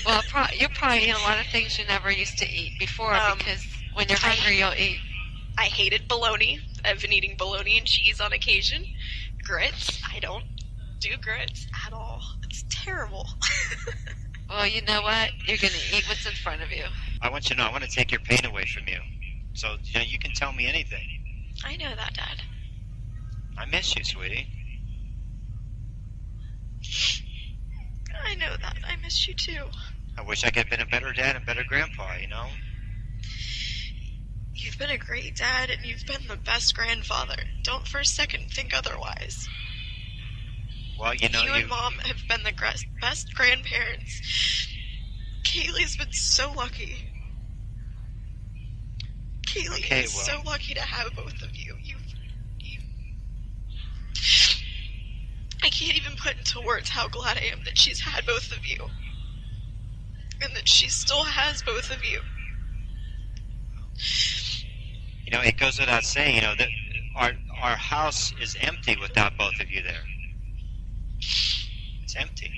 Well, you're probably eating a lot of things you never used to eat before, because when you're hungry, you'll eat. I hated bologna. I've been eating bologna and cheese on occasion. Grits. I don't do grits at all. It's terrible. Well, you know what? You're going to eat what's in front of you. I want you to know, I want to take your pain away from you. So, you know, you can tell me anything. I know that, Dad. I miss you, sweetie. I know that. I miss you, too. I wish I could have been a better dad and better grandpa, you know? You've been a great dad, and you've been the best grandfather. Don't for a second think otherwise. Well, you know, you and Mom have been the best grandparents. Kaylee's been so lucky. Kaylee is so lucky to have both of you. I can't even put into words how glad I am that she's had both of you. and that she still has both of you. You know, it goes without saying, you know, that our house is empty without both of you there. It's empty.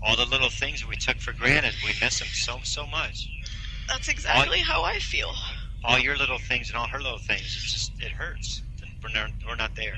All the little things that we took for granted, we miss them so much. That's exactly how I feel. All your little things and all her little things, it hurts. We're not there.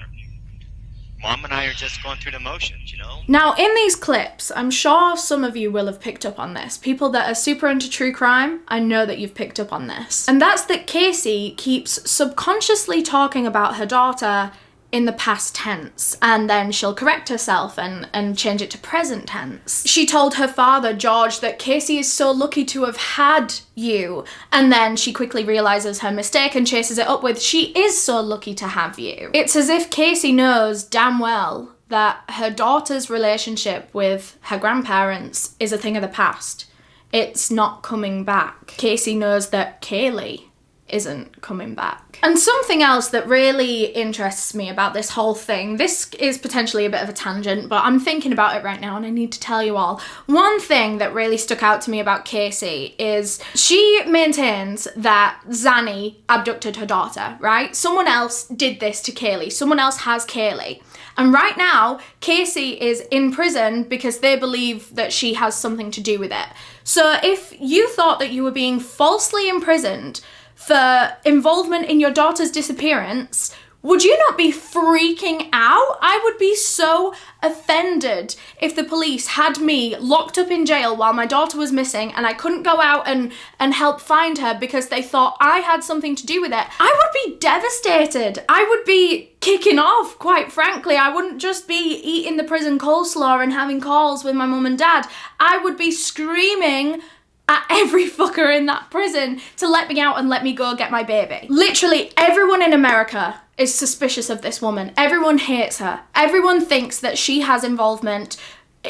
Mom and I are just going through the motions, you know? Now, in these clips, I'm sure some of you will have picked up on this. People that are super into true crime, I know that you've picked up on this. And that's that Casey keeps subconsciously talking about her daughter in the past tense, and then she'll correct herself and change it to present tense. She told her father, George, that Casey is so lucky to have had you, and then she quickly realizes her mistake and chases it up with, she is so lucky to have you. It's as if Casey knows damn well that her daughter's relationship with her grandparents is a thing of the past. It's not coming back. Casey knows that Kaylee isn't coming back. And something else that really interests me about this whole thing, this is potentially a bit of a tangent, but I'm thinking about it right now and I need to tell you all. One thing that really stuck out to me about Casey is she maintains that Zanny abducted her daughter, right? Someone else did this to Kaylee. Someone else has Kaylee. And right now, Casey is in prison because they believe that she has something to do with it. So if you thought that you were being falsely imprisoned for involvement in your daughter's disappearance, would you not be freaking out? I would be so offended if the police had me locked up in jail while my daughter was missing and I couldn't go out and help find her because they thought I had something to do with it. I would be devastated. I would be kicking off, quite frankly. I wouldn't just be eating the prison coleslaw and having calls with my mum and dad. I would be screaming at every fucker in that prison to let me out and let me go get my baby. Literally everyone in America is suspicious of this woman. Everyone hates her. Everyone thinks that she has involvement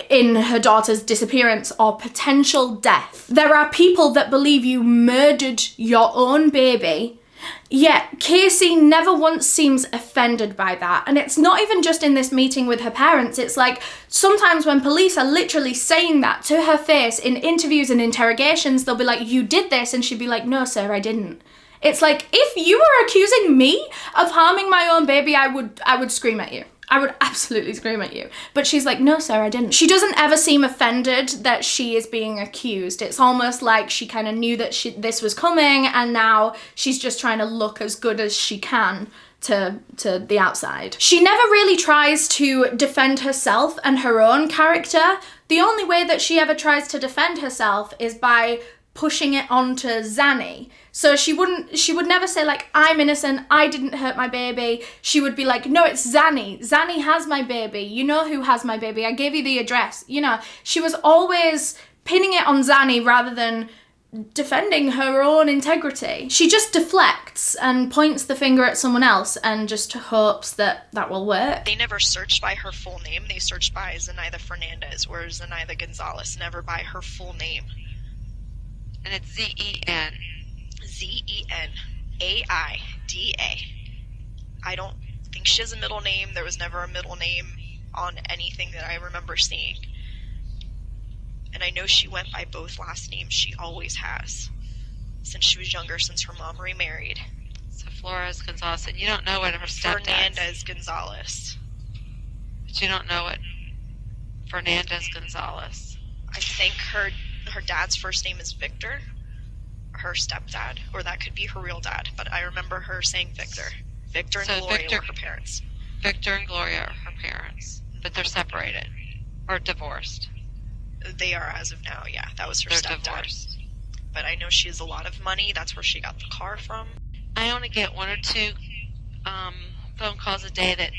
in her daughter's disappearance or potential death. There are people that believe you murdered your own baby, yet Casey never once seems offended by that. And it's not even just in this meeting with her parents. It's like sometimes when police are literally saying that to her face in interviews and interrogations, they'll be like, you did this, and she'd be like, no sir, I didn't. It's like, if you were accusing me of harming my own baby, I would scream at you. I would absolutely scream at you. But she's like, no sir, I didn't. She doesn't ever seem offended that she is being accused. It's almost like she kind of knew that this was coming, and now she's just trying to look as good as she can to the outside. She never really tries to defend herself and her own character. The only way that she ever tries to defend herself is by pushing it onto Zanny. So she would never say like, I'm innocent, I didn't hurt my baby. She would be like, no, it's Zanny. Zanny has my baby. You know who has my baby. I gave you the address. You know, she was always pinning it on Zanny rather than defending her own integrity. She just deflects and points the finger at someone else and just hopes that that will work. They never searched by her full name. They searched by Zenaida Fernandez or Zenaida Gonzalez, never by her full name. And it's Z-E-N. Z-E-N-A-I-D-A. I don't think she has a middle name. There was never a middle name on anything that I remember seeing. And I know she went by both last names. She always has. Since she was younger, since her mom remarried. So Flores Gonzalez, and you don't know what her stepdad's... Fernandez Gonzalez. But you don't know what Fernandez Gonzalez. I think her dad's first name is Victor. Her stepdad, or that could be her real dad, but I remember her saying Victor. Victor and Gloria were her parents. Victor and Gloria are her parents, but they're separated or divorced. They are as of now, yeah. That was her stepdad. Divorced. But I know she has a lot of money. That's where she got the car from. I only get one or two phone calls a day that,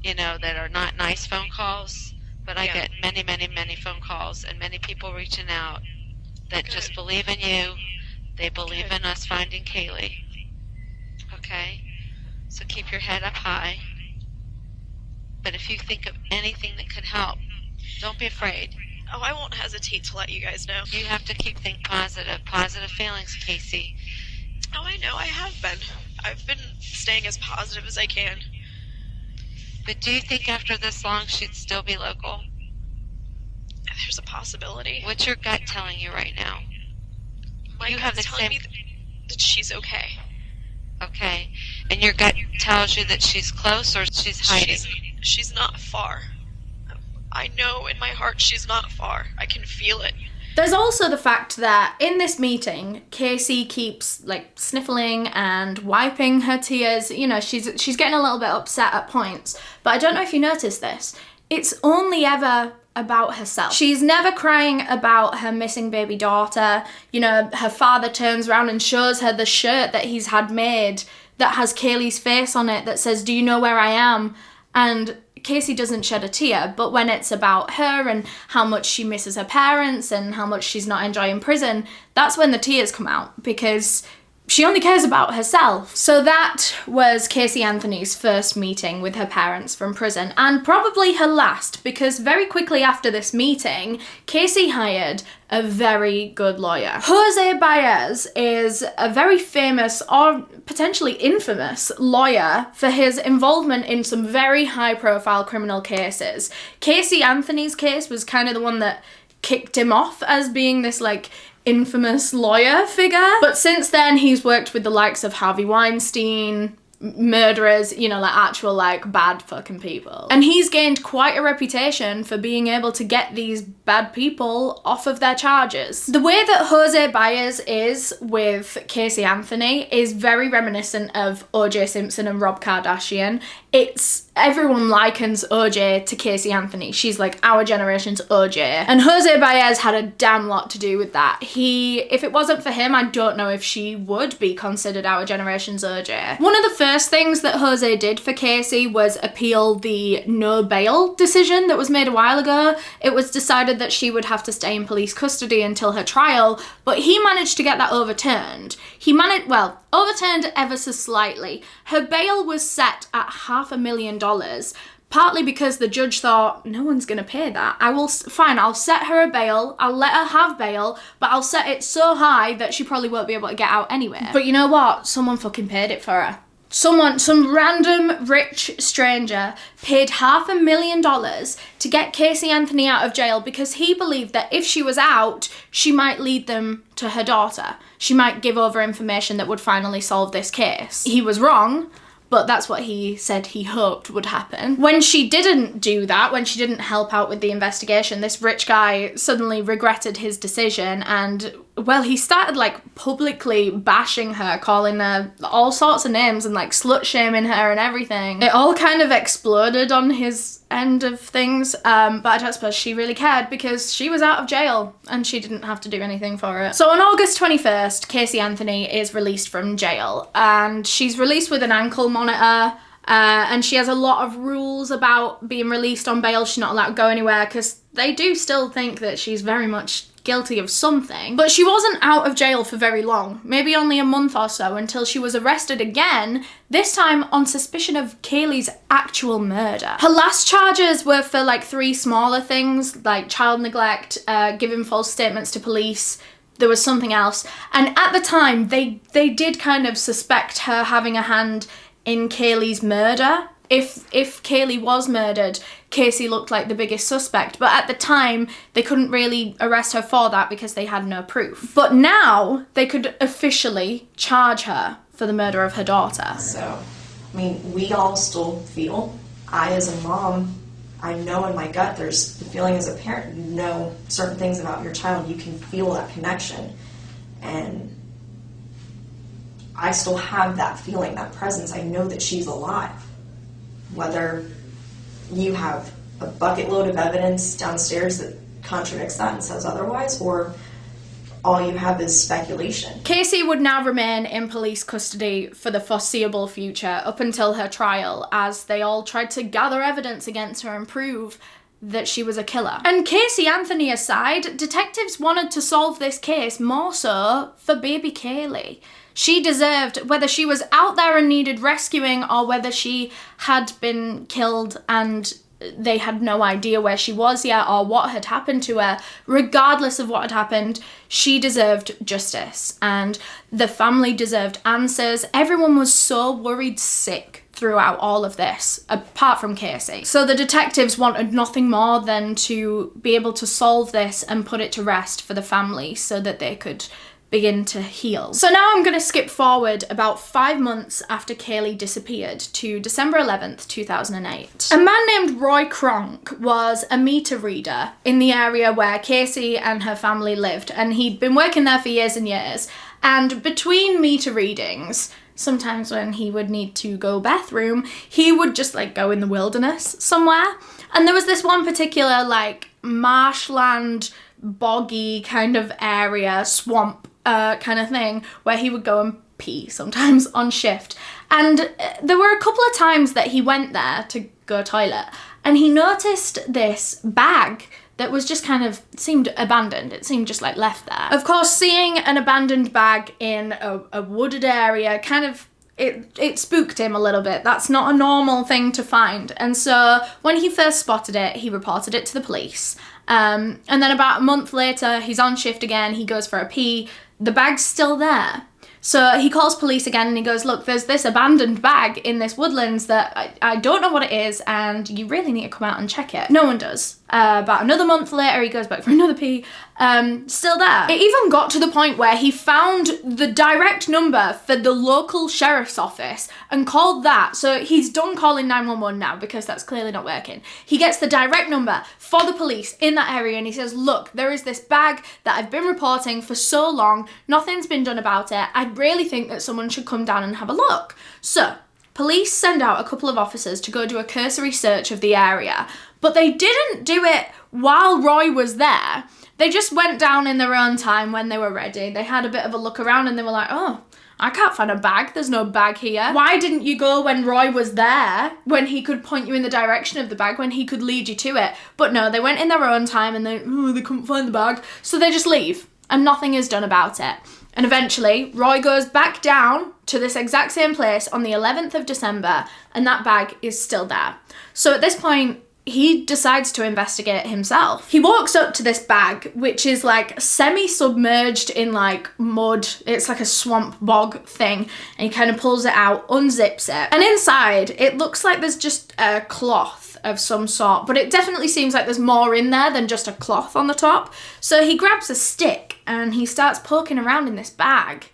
you know, that are not nice phone calls, but I get many, many, many phone calls and many people reaching out that just believe in you. They believe in us finding Kaylee. Okay? So keep your head up high. But if you think of anything that could help, don't be afraid. Oh, I won't hesitate to let you guys know. You have to keep thinking positive. Positive feelings, Casey. Oh, I know. I have been. I've been staying as positive as I can. But do you think after this long she'd still be local? There's a possibility. What's your gut telling you right now? My You have gut's the telling same- me that she's okay. Okay. And your gut tells you that she's close or she's hiding? She's not far. I know in my heart she's not far. I can feel it. There's also the fact that in this meeting, Casey keeps like sniffling and wiping her tears. You know, she's getting a little bit upset at points. But I don't know if you noticed this. It's only ever about herself. She's never crying about her missing baby daughter. You know, her father turns around and shows her the shirt that he's had made that has Kaylee's face on it that says, "Do you know where I am?" And Casey doesn't shed a tear, but when it's about her and how much she misses her parents and how much she's not enjoying prison, that's when the tears come out, because she only cares about herself. So that was Caylee Anthony's first meeting with her parents from prison, and probably her last, because very quickly after this meeting, Casey hired a very good lawyer. Jose Baez is a very famous, or potentially infamous, lawyer for his involvement in some very high-profile criminal cases. Caylee Anthony's case was kind of the one that kicked him off as being this, like, infamous lawyer figure. But since then, he's worked with the likes of Harvey Weinstein, murderers, you know, like actual like bad fucking people. And he's gained quite a reputation for being able to get these bad people off of their charges. The way that Jose Baez is with Caylee Anthony is very reminiscent of O.J. Simpson and Rob Kardashian. Everyone likens OJ to Caylee Anthony. She's like our generation's OJ. And Jose Baez had a damn lot to do with that. If it wasn't for him, I don't know if she would be considered our generation's OJ. One of the first things that Jose did for Casey was appeal the no bail decision that was made a while ago. It was decided that she would have to stay in police custody until her trial, but he managed to get that overturned. Overturned ever so slightly. Her bail was set at $500,000, partly because the judge thought, no one's gonna pay that. I'll set her a bail, I'll let her have bail, but I'll set it so high that she probably won't be able to get out anyway. But you know what? Someone fucking paid it for her. Some random rich stranger paid $500,000 to get Caylee Anthony out of jail because he believed that if she was out, she might lead them to her daughter. She might give over information that would finally solve this case. He was wrong, but that's what he said he hoped would happen. When she didn't do that, when she didn't help out with the investigation, this rich guy suddenly regretted his decision and, well, he started like publicly bashing her, calling her all sorts of names and like slut shaming her and everything. It all kind of exploded on his end of things, but I don't suppose she really cared because she was out of jail and she didn't have to do anything for it. So on August 21st, Caylee Anthony is released from jail, and she's released with an ankle monitor, and she has a lot of rules about being released on bail. She's not allowed to go anywhere because they do still think that she's very much guilty of something. But she wasn't out of jail for very long, maybe only a month or so, until she was arrested again, this time on suspicion of Kaylee's actual murder. Her last charges were for like 3 smaller things, like child neglect, giving false statements to police. There was something else. And at the time, they did kind of suspect her having a hand in Kaylee's murder. If Kaylee was murdered, Casey looked like the biggest suspect, but at the time they couldn't really arrest her for that because they had no proof. But now they could officially charge her for the murder of her daughter. So, I mean, we all still feel. I, as a mom, I know in my gut, there's the feeling as a parent, you know certain things about your child, you can feel that connection. And I still have that feeling, that presence. I know that she's alive. Whether you have a bucket load of evidence downstairs that contradicts that and says otherwise, or all you have is speculation. Casey would now remain in police custody for the foreseeable future up until her trial, as they all tried to gather evidence against her and prove that she was a killer. And Caylee Anthony aside, detectives wanted to solve this case more so for baby Kaylee. She deserved, whether she was out there and needed rescuing or whether she had been killed and they had no idea where she was yet or what had happened to her. Regardless of what had happened, she deserved justice and the family deserved answers. Everyone was so worried sick throughout all of this, apart from Casey. So the detectives wanted nothing more than to be able to solve this and put it to rest for the family so that they could begin to heal. So now I'm going to skip forward about 5 months after Kaylee disappeared to December 11th, 2008. A man named Roy Kronk was a meter reader in the area where Casey and her family lived, and he'd been working there for years and years. And between meter readings, sometimes when he would need to go bathroom, he would just like go in the wilderness somewhere. And there was this one particular like marshland, boggy kind of area, swamp kind of thing, where he would go and pee sometimes on shift. And there were a couple of times that he went there to go toilet and he noticed this bag that was just kind of seemed abandoned. It seemed just like left there. Of course, seeing an abandoned bag in a wooded area kind of, it spooked him a little bit. That's not a normal thing to find. And so when he first spotted it, he reported it to the police. And then about a month later, he's on shift again, he goes for a pee, the bag's still there. So he calls police again and he goes, look, there's this abandoned bag in this woodlands that I don't know what it is and you really need to come out and check it. No one does. About another month later, he goes back for another pee, still there. It even got to the point where he found the direct number for the local sheriff's office and called that. So he's done calling 911 now because that's clearly not working. He gets the direct number for the police in that area and he says, look, there is this bag that I've been reporting for so long, nothing's been done about it. I really think that someone should come down and have a look. So police send out a couple of officers to go do a cursory search of the area, but they didn't do it while Roy was there. They just went down in their own time when they were ready. They had a bit of a look around and they were like, oh, I can't find a bag. There's no bag here. Why didn't you go when Roy was there, when he could point you in the direction of the bag, when he could lead you to it? But no, they went in their own time and they couldn't find the bag. So they just leave and nothing is done about it. And eventually, Roy goes back down to this exact same place on the 11th of December, and that bag is still there. So at this point, he decides to investigate himself. He walks up to this bag, which is like semi-submerged in like mud. It's like a swamp bog thing. And he kind of pulls it out, unzips it. And inside, it looks like there's just a cloth of some sort, but it definitely seems like there's more in there than just a cloth on the top. So he grabs a stick and he starts poking around in this bag.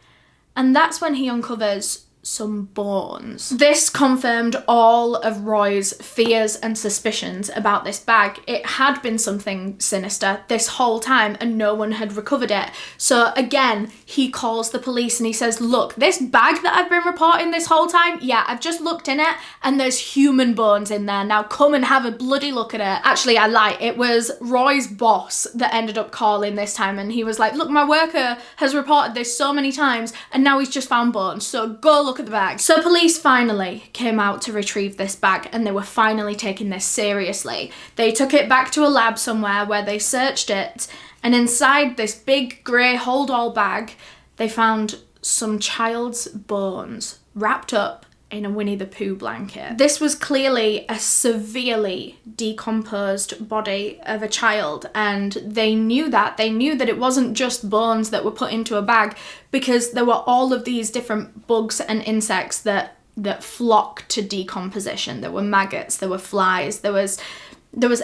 And that's when he uncovers some bones. This confirmed all of Roy's fears and suspicions about this bag. It had been something sinister this whole time and no one had recovered it. So again, he calls the police and he says, look, this bag that I've been reporting this whole time, yeah, I've just looked in it and there's human bones in there. Now come and have a bloody look at it. Actually, I lie. It was Roy's boss that ended up calling this time and he was like, look, my worker has reported this so many times and now he's just found bones. So go look at the bag. So police finally came out to retrieve this bag and they were finally taking this seriously. They took it back to a lab somewhere where they searched it, and inside this big grey hold-all bag they found some child's bones wrapped up in a Winnie the Pooh blanket. This was clearly a severely decomposed body of a child, and they knew that. They knew that it wasn't just bones that were put into a bag because there were all of these different bugs and insects that flock to decomposition. There were maggots, there were flies, there was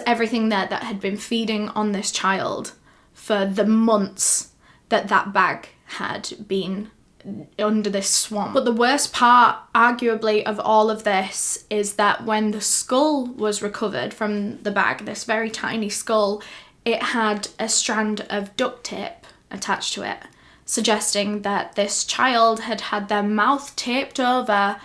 everything there that had been feeding on this child for the months that bag had been under this swamp. But the worst part, arguably, of all of this is that when the skull was recovered from the bag, this very tiny skull, it had a strand of duct tape attached to it, suggesting that this child had had their mouth taped over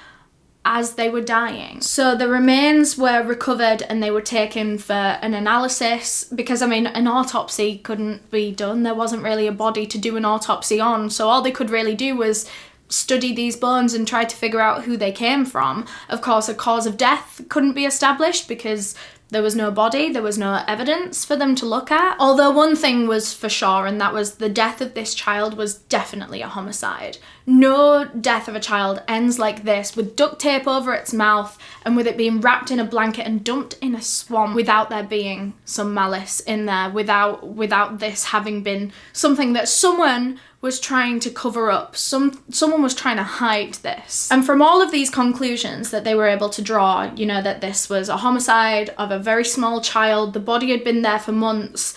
as they were dying. So the remains were recovered and they were taken for an analysis because, I mean, an autopsy couldn't be done. There wasn't really a body to do an autopsy on, so all they could really do was study these bones and try to figure out who they came from. Of course, a cause of death couldn't be established because there was no body, there was no evidence for them to look at. Although one thing was for sure, and that was the death of this child was definitely a homicide. No death of a child ends like this, with duct tape over its mouth and with it being wrapped in a blanket and dumped in a swamp, without there being some malice in there, without this having been something that someone was trying to cover up. Someone was trying to hide this. And from all of these conclusions that they were able to draw, you know, that this was a homicide of a very small child, the body had been there for months,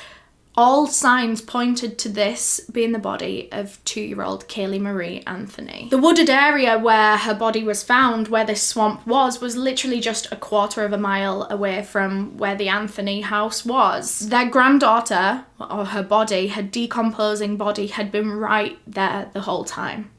all signs pointed to this being the body of 2-year-old Caylee Marie Anthony. The wooded area where her body was found, where this swamp was literally just a quarter of a mile away from where the Anthony house was. Their granddaughter, or her body, her decomposing body, had been right there the whole time.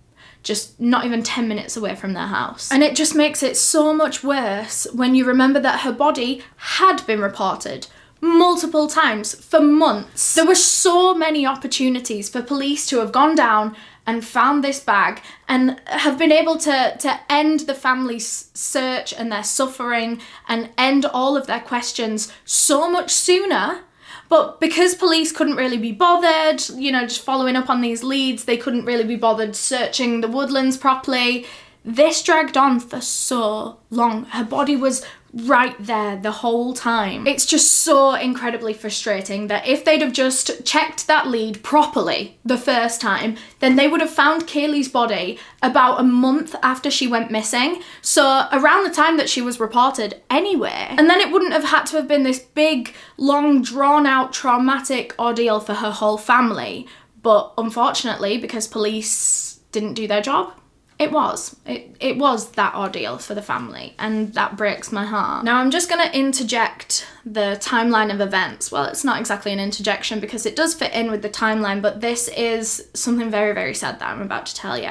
Just not even 10 minutes away from their house. And it just makes it so much worse when you remember that her body had been reported multiple times for months. There were so many opportunities for police to have gone down and found this bag and have been able to end the family's search and their suffering and end all of their questions so much sooner. But because police couldn't really be bothered, you know, just following up on these leads, they couldn't really be bothered searching the woodlands properly. This dragged on for so long. Her body was right there the whole time. It's just so incredibly frustrating that if they'd have just checked that lead properly the first time, then they would have found Kaylee's body about a month after she went missing. So around the time that she was reported anyway. And then it wouldn't have had to have been this big, long, drawn out, traumatic ordeal for her whole family. But unfortunately, because police didn't do their job, it was that ordeal for the family, and that breaks my heart. Now I'm just gonna interject the timeline of events. Well, it's not exactly an interjection because it does fit in with the timeline, but this is something very, very sad that I'm about to tell you.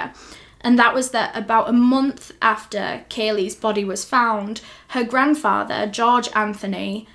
And that was that about a month after Kaylee's body was found, her grandfather, George Anthony,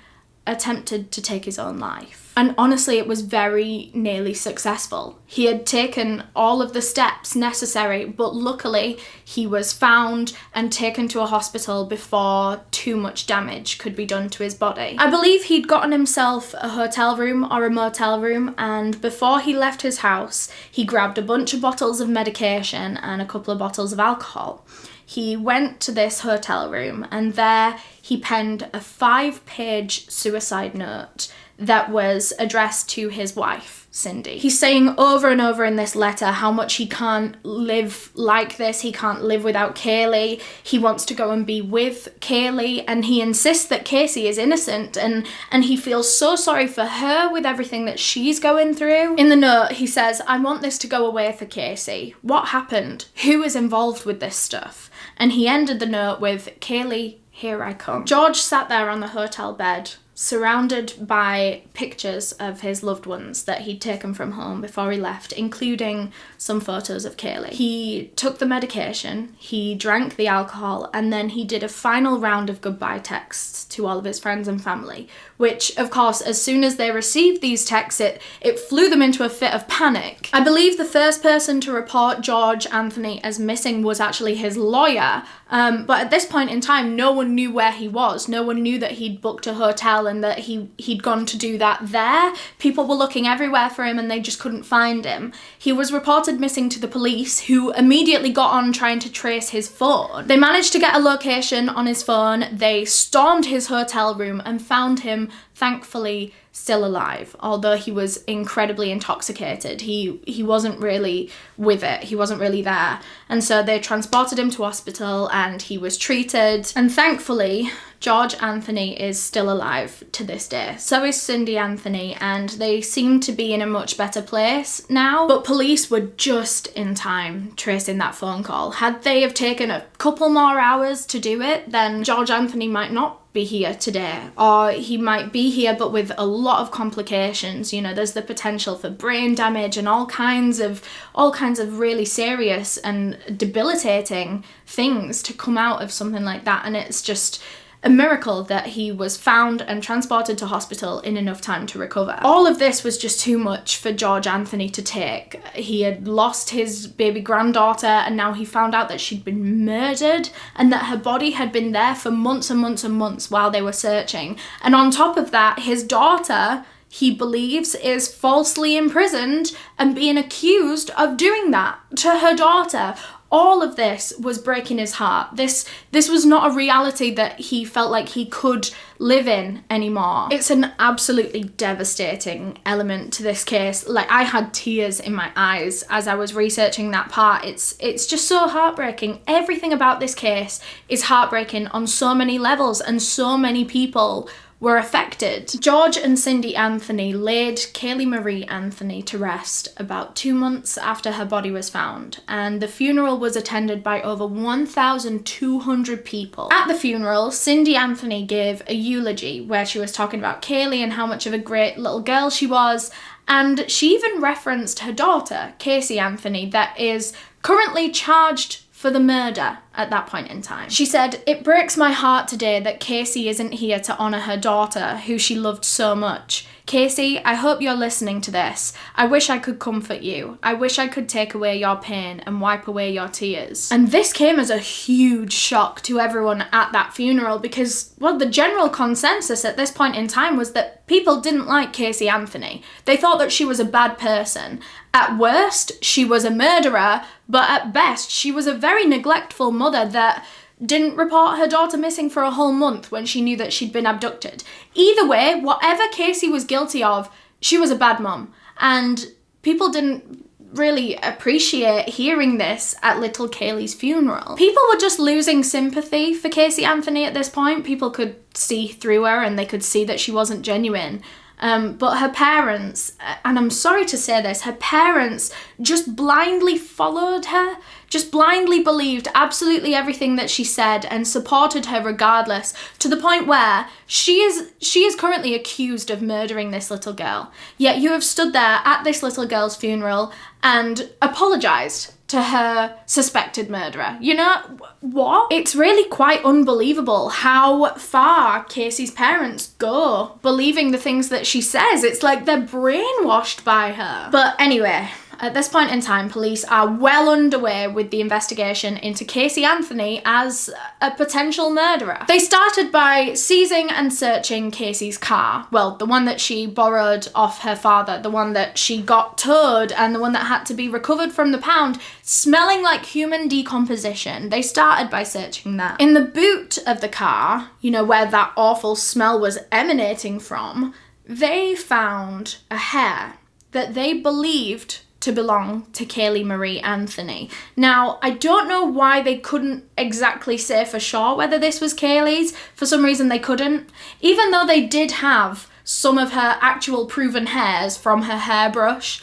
attempted to take his own life. And honestly, it was very nearly successful. He had taken all of the steps necessary, but luckily he was found and taken to a hospital before too much damage could be done to his body. I believe he'd gotten himself a hotel room or a motel room, and before he left his house, he grabbed a bunch of bottles of medication and a couple of bottles of alcohol. He went to this hotel room and there he penned a 5-page suicide note that was addressed to his wife, Cindy. He's saying over and over in this letter how much he can't live like this, he can't live without Kaylee, he wants to go and be with Kaylee, and he insists that Casey is innocent, and he feels so sorry for her with everything that she's going through. In the note, he says, "I want this to go away for Casey. What happened? Who is involved with this stuff?" And he ended the note with, "Kaylee, here I come." George sat there on the hotel bed, surrounded by pictures of his loved ones that he'd taken from home before he left, including some photos of Kaylee. He took the medication, he drank the alcohol, and then he did a final round of goodbye texts to all of his friends and family, which, of course, as soon as they received these texts, it flew them into a fit of panic. I believe the first person to report George Anthony as missing was actually his lawyer, but at this point in time, no one knew where he was. No one knew that he'd booked a hotel and that he'd gone to do that there. People were looking everywhere for him and they just couldn't find him. He was reported missing to the police, who immediately got on trying to trace his phone. They managed to get a location on his phone, they stormed his hotel room and found him, thankfully, still alive, although he was incredibly intoxicated. He wasn't really with it, he wasn't really there. And so they transported him to hospital and he was treated. And thankfully, George Anthony is still alive to this day. So is Cindy Anthony, and they seem to be in a much better place now. But police were just in time tracing that phone call. Had they have taken a couple more hours to do it, then George Anthony might not be here today, or he might be here but with a lot of complications. You know, there's the potential for brain damage and all kinds of really serious and debilitating things to come out of something like that. And it's just, a miracle that he was found and transported to hospital in enough time to recover. All of this was just too much for George Anthony to take. He had lost his baby granddaughter, and now he found out that she'd been murdered and that her body had been there for months and months and months while they were searching. And on top of that, his daughter, he believes, is falsely imprisoned and being accused of doing that to her daughter. All of this was breaking his heart. This was not a reality that he felt like he could live in anymore. It's an absolutely devastating element to this case. Like, I had tears in my eyes as I was researching that part. It's just so heartbreaking. Everything about this case is heartbreaking on so many levels, and so many people were affected. George and Cindy Anthony laid Caylee Marie Anthony to rest about 2 months after her body was found, and the funeral was attended by over 1,200 people. At the funeral, Cindy Anthony gave a eulogy where she was talking about Kaylee and how much of a great little girl she was, and she even referenced her daughter, Casey Anthony, that is currently charged for the murder at that point in time. She said, "It breaks my heart today that Casey isn't here to honour her daughter, who she loved so much. Casey, I hope you're listening to this. I wish I could comfort you. I wish I could take away your pain and wipe away your tears." And this came as a huge shock to everyone at that funeral because, well, the general consensus at this point in time was that people didn't like Casey Anthony. They thought that she was a bad person. At worst, she was a murderer, but at best, she was a very neglectful mother that didn't report her daughter missing for a whole month when she knew that she'd been abducted. Either way, whatever Casey was guilty of, she was a bad mum. And people didn't really appreciate hearing this at little Kaylee's funeral. People were just losing sympathy for Casey Anthony at this point. People could see through her and they could see that she wasn't genuine. But her parents, and I'm sorry to say this, her parents just blindly followed her, just blindly believed absolutely everything that she said and supported her regardless, to the point where she is currently accused of murdering this little girl. Yet you have stood there at this little girl's funeral and apologised to her suspected murderer. You know, what? It's really quite unbelievable how far Casey's parents go believing the things that she says. It's like they're brainwashed by her. But anyway, at this point in time, police are well underway with the investigation into Casey Anthony as a potential murderer. They started by seizing and searching Casey's car. Well, the one that she borrowed off her father, the one that she got towed, and the one that had to be recovered from the pound, smelling like human decomposition. They started by searching that. In the boot of the car, you know, where that awful smell was emanating from, they found a hair that they believed to belong to Caylee Marie Anthony. Now, I don't know why they couldn't exactly say for sure whether this was Kaylee's. For some reason they couldn't. Even though they did have some of her actual proven hairs from her hairbrush,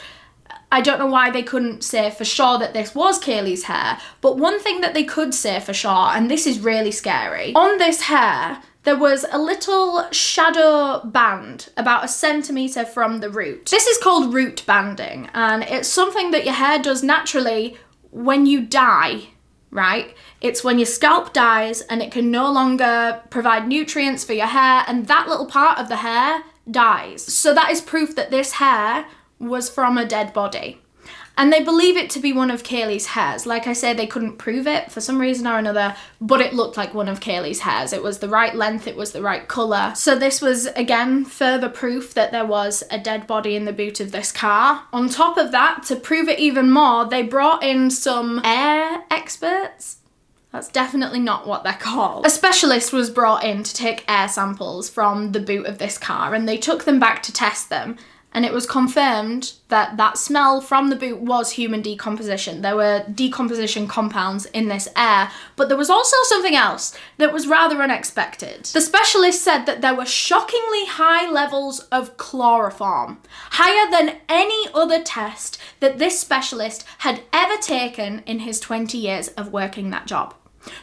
I don't know why they couldn't say for sure that this was Kaylee's hair. But one thing that they could say for sure, and this is really scary, on this hair, there was a little shadow band about 1 centimetre from the root. This is called root banding, and it's something that your hair does naturally when you die, right? It's when your scalp dies and it can no longer provide nutrients for your hair, and that little part of the hair dies. So that is proof that this hair was from a dead body. And they believe it to be one of Kaylee's hairs. Like I said, they couldn't prove it for some reason or another, but it looked like one of Kaylee's hairs. It was the right length, it was the right colour. So this was, again, further proof that there was a dead body in the boot of this car. On top of that, to prove it even more, they brought in some air experts. That's definitely not what they're called. A specialist was brought in to take air samples from the boot of this car, and they took them back to test them. And it was confirmed that that smell from the boot was human decomposition. There were decomposition compounds in this air, but there was also something else that was rather unexpected. The specialist said that there were shockingly high levels of chloroform, higher than any other test that this specialist had ever taken in his 20 years of working that job.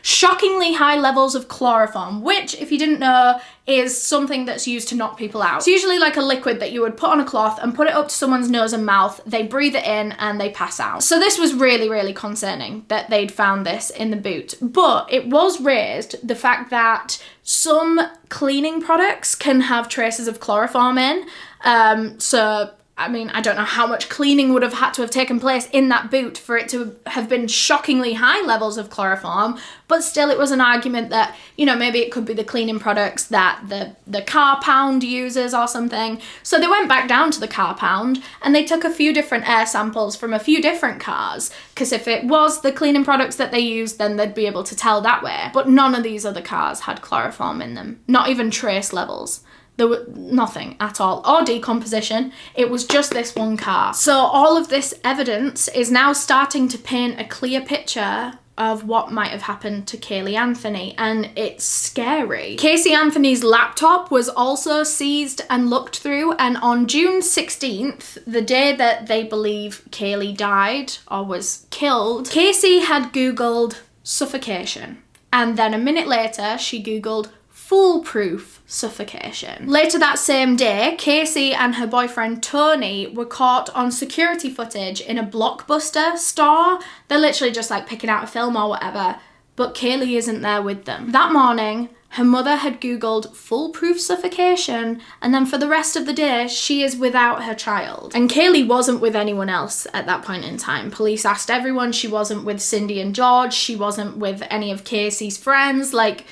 Shockingly high levels of chloroform, which, if you didn't know, is something that's used to knock people out. It's usually like a liquid that you would put on a cloth and put it up to someone's nose and mouth, they breathe it in and they pass out. So this was really, really concerning that they'd found this in the boot. But it was raised the fact that some cleaning products can have traces of chloroform in. So I mean, I don't know how much cleaning would have had to have taken place in that boot for it to have been shockingly high levels of chloroform, but still it was an argument that, you know, maybe it could be the cleaning products that the car pound uses or something. So they went back down to the car pound and they took a few different air samples from a few different cars, because if it was the cleaning products that they used, then they'd be able to tell that way. But none of these other cars had chloroform in them, not even trace levels. There was nothing at all, or decomposition. It was just this one car. So all of this evidence is now starting to paint a clear picture of what might have happened to Caylee Anthony, and it's scary. Casey Anthony's laptop was also seized and looked through, and on June 16th, the day that they believe Caylee died or was killed, Casey had Googled suffocation, and then a minute later she Googled foolproof suffocation. Later that same day, Casey and her boyfriend Tony were caught on security footage in a Blockbuster store. They're literally just like picking out a film or whatever, but Caylee isn't there with them. That morning, her mother had Googled foolproof suffocation, and then for the rest of the day, she is without her child. And Caylee wasn't with anyone else at that point in time. Police asked everyone. She wasn't with Cindy and George. She wasn't with any of Casey's friends. Like,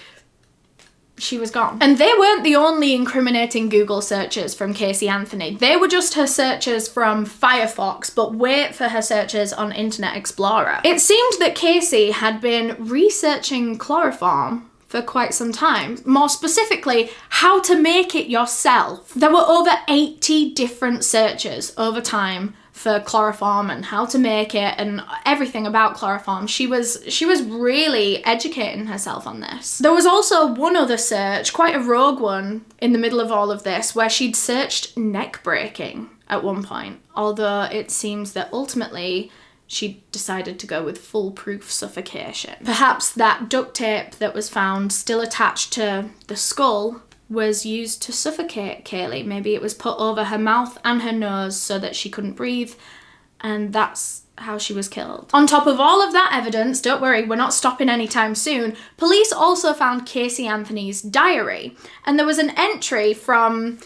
she was gone. And they weren't the only incriminating Google searches from Casey Anthony. They were just her searches from Firefox, but wait for her searches on Internet Explorer. It seemed that Casey had been researching chloroform for quite some time. More specifically, how to make it yourself. There were over 80 different searches over time for chloroform and how to make it and everything about chloroform. She was really educating herself on this. There was also one other search, quite a rogue one, in the middle of all of this, where she'd searched neck breaking at one point, although it seems that ultimately she decided to go with foolproof suffocation. Perhaps that duct tape that was found still attached to the skull was used to suffocate Caylee. Maybe it was put over her mouth and her nose so that she couldn't breathe, and that's how she was killed. On top of all of that evidence, don't worry, we're not stopping anytime soon, police also found Casey Anthony's diary, and there was an entry from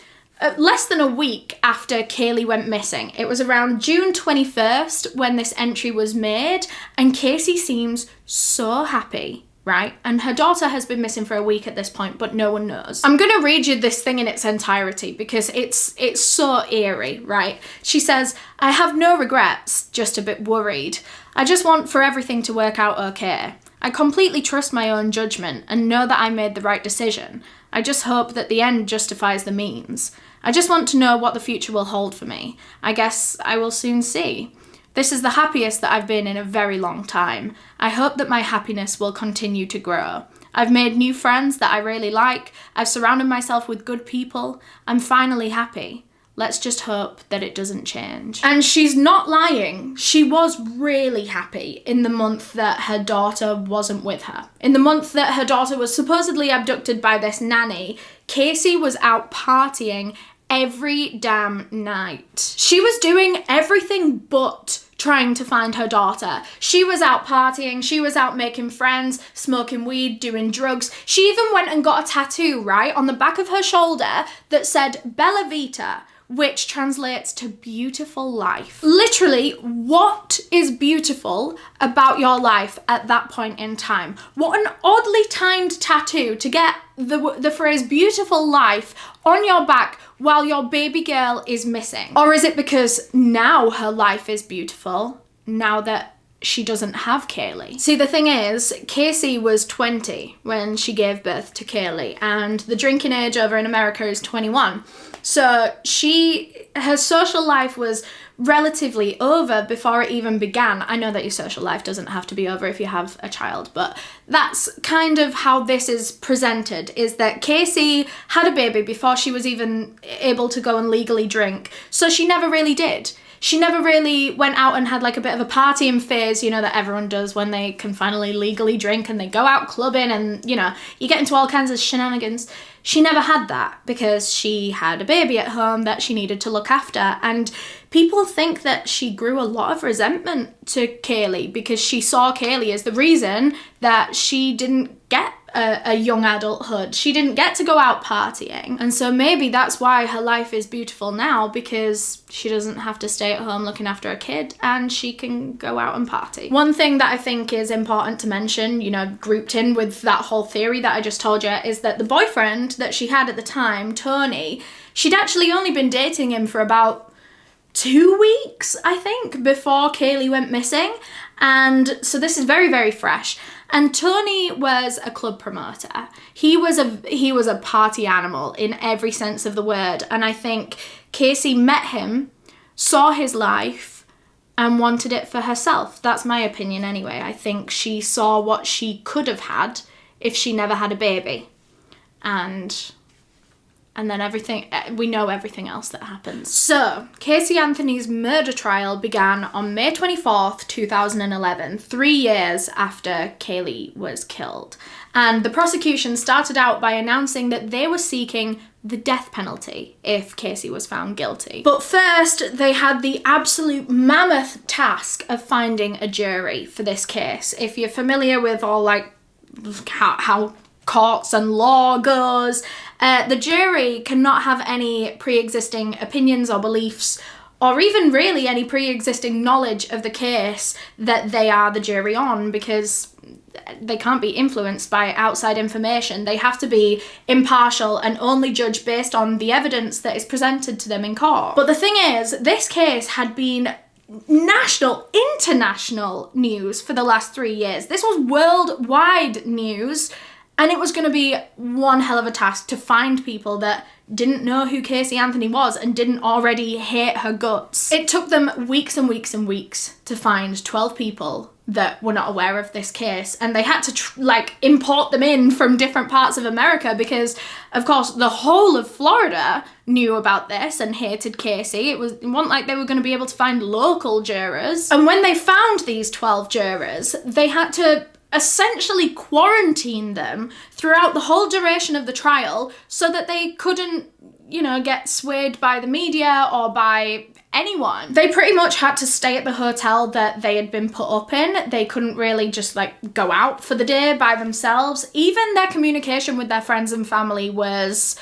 less than a week after Caylee went missing. It was around June 21st when this entry was made, and Casey seems so happy, right? And her daughter has been missing for a week at this point, but no one knows. I'm gonna read you this thing in its entirety because it's so eerie, right? She says, "I have no regrets, just a bit worried. I just want for everything to work out okay. I completely trust my own judgment and know that I made the right decision. I just hope that the end justifies the means. I just want to know what the future will hold for me. I guess I will soon see. This is the happiest that I've been in a very long time. I hope that my happiness will continue to grow. I've made new friends that I really like. I've surrounded myself with good people. I'm finally happy. Let's just hope that it doesn't change." And she's not lying. She was really happy in the month that her daughter wasn't with her. In the month that her daughter was supposedly abducted by this nanny, Casey was out partying every damn night. She was doing everything but trying to find her daughter. She was out partying, she was out making friends, smoking weed, doing drugs. She even went and got a tattoo, right, on the back of her shoulder that said Bella Vita, which translates to beautiful life. Literally, what is beautiful about your life at that point in time? What an oddly timed tattoo to get the phrase beautiful life on your back while your baby girl is missing. Or is it because now her life is beautiful, now that she doesn't have Caylee? See, the thing is, Casey was 20 when she gave birth to Caylee, and the drinking age over in America is 21. So her social life was relatively over before it even began. I know that your social life doesn't have to be over if you have a child, but that's kind of how this is presented, is that Casey had a baby before she was even able to go and legally drink. So she never really did. She never really went out and had like a bit of a partying phase, you know, that everyone does when they can finally legally drink and they go out clubbing and, you know, you get into all kinds of shenanigans. She never had that because she had a baby at home that she needed to look after. And people think that she grew a lot of resentment to Kaylee because she saw Kaylee as the reason that she didn't get a young adulthood. She didn't get to go out partying. And so maybe that's why her life is beautiful now, because she doesn't have to stay at home looking after a kid and she can go out and party. One thing that I think is important to mention, you know, grouped in with that whole theory that I just told you, is that the boyfriend that she had at the time, Tony, she'd actually only been dating him for about 2 weeks, I think, before Kaylee went missing. And so this is very, very fresh. And Tony was a club promoter. He was a party animal in every sense of the word. And I think Casey met him, saw his life, and wanted it for herself. That's my opinion anyway. I think she saw what she could have had if she never had a baby. And then everything, we know everything else that happens. So, Casey Anthony's murder trial began on May 24th, 2011, 3 years after Kaylee was killed. And the prosecution started out by announcing that they were seeking the death penalty if Casey was found guilty. But first, they had the absolute mammoth task of finding a jury for this case. If you're familiar with all, like, how courts and law goes, the jury cannot have any pre-existing opinions or beliefs, or even really any pre-existing knowledge of the case that they are the jury on, because they can't be influenced by outside information. They have to be impartial and only judge based on the evidence that is presented to them in court. But the thing is, this case had been national, international news for the last 3 years. This was worldwide news. And it was going to be one hell of a task to find people that didn't know who Casey Anthony was and didn't already hate her guts. It took them weeks and weeks and weeks to find 12 people that were not aware of this case. And they had to import them in from different parts of America because, of course, the whole of Florida knew about this and hated Casey. It wasn't like they were going to be able to find local jurors. And when they found these 12 jurors, they had to essentially quarantine them throughout the whole duration of the trial so that they couldn't, you know, get swayed by the media or by anyone. They pretty much had to stay at the hotel that they had been put up in. They couldn't really just go out for the day by themselves. Even their communication with their friends and family was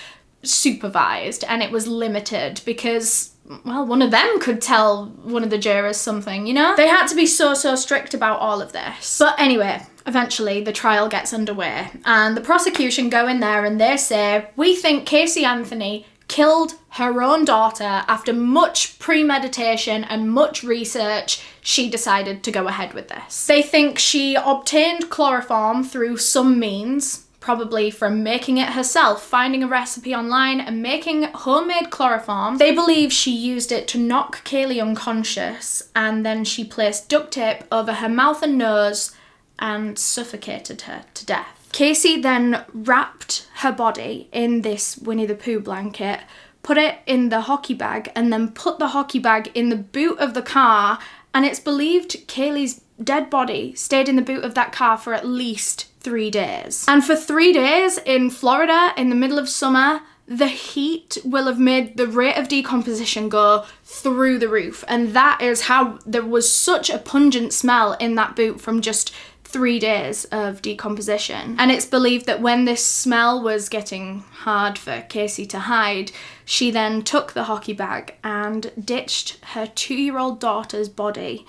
supervised and it was limited because, well, one of them could tell one of the jurors something, you know? They had to be so strict about all of this. But anyway, eventually the trial gets underway and the prosecution go in there and they say, we think Casey Anthony killed her own daughter after much premeditation and much research. She decided to go ahead with this. They think she obtained chloroform through some means, probably from making it herself, finding a recipe online and making homemade chloroform. They believe she used it to knock Kaylee unconscious and then she placed duct tape over her mouth and nose and suffocated her to death. Casey then wrapped her body in this Winnie the Pooh blanket, put it in the hockey bag and then put the hockey bag in the boot of the car, and it's believed Kaylee's dead body stayed in the boot of that car for at least 3 days. And for 3 days in Florida, in the middle of summer, the heat will have made the rate of decomposition go through the roof. And that is how there was such a pungent smell in that boot from just 3 days of decomposition. And it's believed that when this smell was getting hard for Casey to hide, she then took the hockey bag and ditched her 2-year-old daughter's body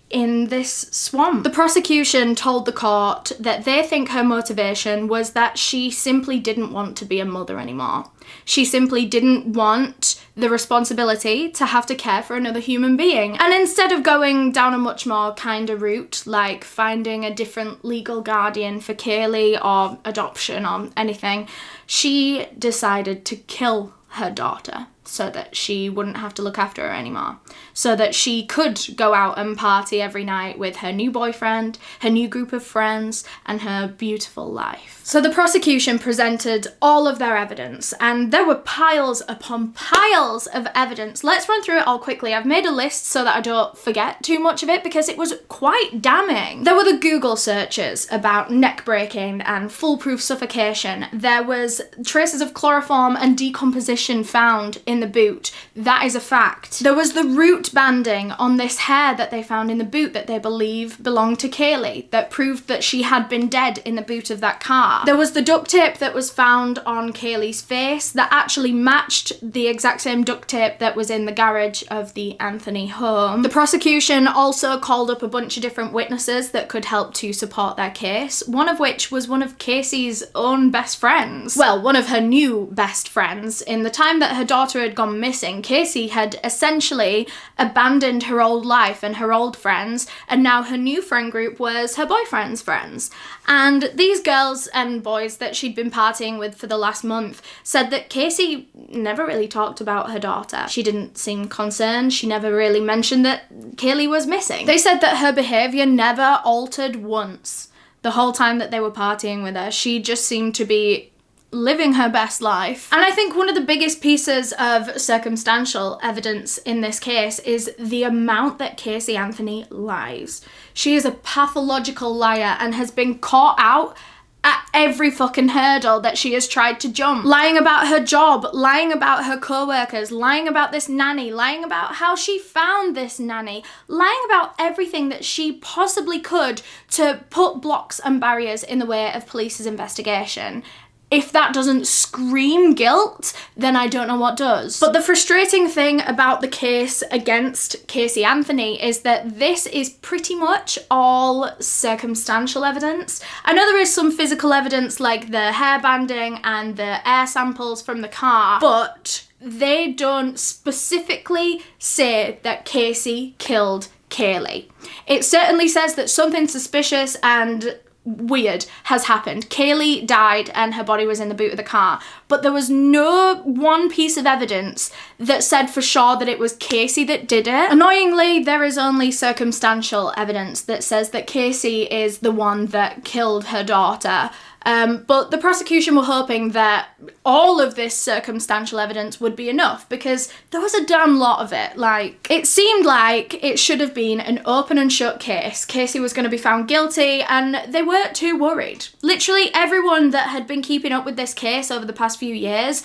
in this swamp. The prosecution told the court that they think her motivation was that she simply didn't want to be a mother anymore. She simply didn't want the responsibility to have to care for another human being. And instead of going down a much more kinder route, like finding a different legal guardian for Kaylee or adoption or anything, she decided to kill her daughter. so that she wouldn't have to look after her anymore, so that she could go out and party every night with her new boyfriend, her new group of friends, and her beautiful life. So the prosecution presented all of their evidence, and there were piles upon piles of evidence. Let's run through it all quickly. I've made a list so that I don't forget too much of it because it was quite damning. There were the Google searches about neck breaking and foolproof suffocation. There was traces of chloroform and decomposition found in the boot. That is a fact. There was the root banding on this hair that they found in the boot that they believe belonged to Kaylee, that proved that she had been dead in the boot of that car. There was the duct tape that was found on Kaylee's face that actually matched the exact same duct tape that was in the garage of the Anthony home. The prosecution also called up a bunch of different witnesses that could help to support their case, one of which was one of Casey's own best friends. Well, one of her new best friends. In the time that her daughter had gone missing, Casey had essentially abandoned her old life and her old friends, and now her new friend group was her boyfriend's friends. And these girls and boys that she'd been partying with for the last month said that Casey never really talked about her daughter. She didn't seem concerned. She never really mentioned that Kaylee was missing. They said that her behaviour never altered once the whole time that they were partying with her. She just seemed to be living her best life. And I think one of the biggest pieces of circumstantial evidence in this case is the amount that Caylee Anthony lies. She is a pathological liar and has been caught out at every fucking hurdle that she has tried to jump. Lying about her job, lying about her co-workers, lying about this nanny, lying about how she found this nanny, lying about everything that she possibly could to put blocks and barriers in the way of police's investigation. If that doesn't scream guilt, then I don't know what does. But the frustrating thing about the case against Caylee Anthony is that this is pretty much all circumstantial evidence. I know there is some physical evidence like the hair banding and the air samples from the car, but they don't specifically say that Casey killed Kaylee. It certainly says that something suspicious and weird has happened. Kaylee died and her body was in the boot of the car, but there was no one piece of evidence that said for sure that it was Casey that did it. Annoyingly, there is only circumstantial evidence that says that Casey is the one that killed her daughter. But the prosecution were hoping that all of this circumstantial evidence would be enough because there was a damn lot of it. Like, it seemed like it should have been an open and shut case. Casey was going to be found guilty and they weren't too worried. Literally everyone that had been keeping up with this case over the past few years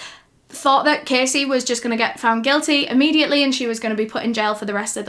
thought that Casey was just going to get found guilty immediately and she was going to be put in jail for the rest of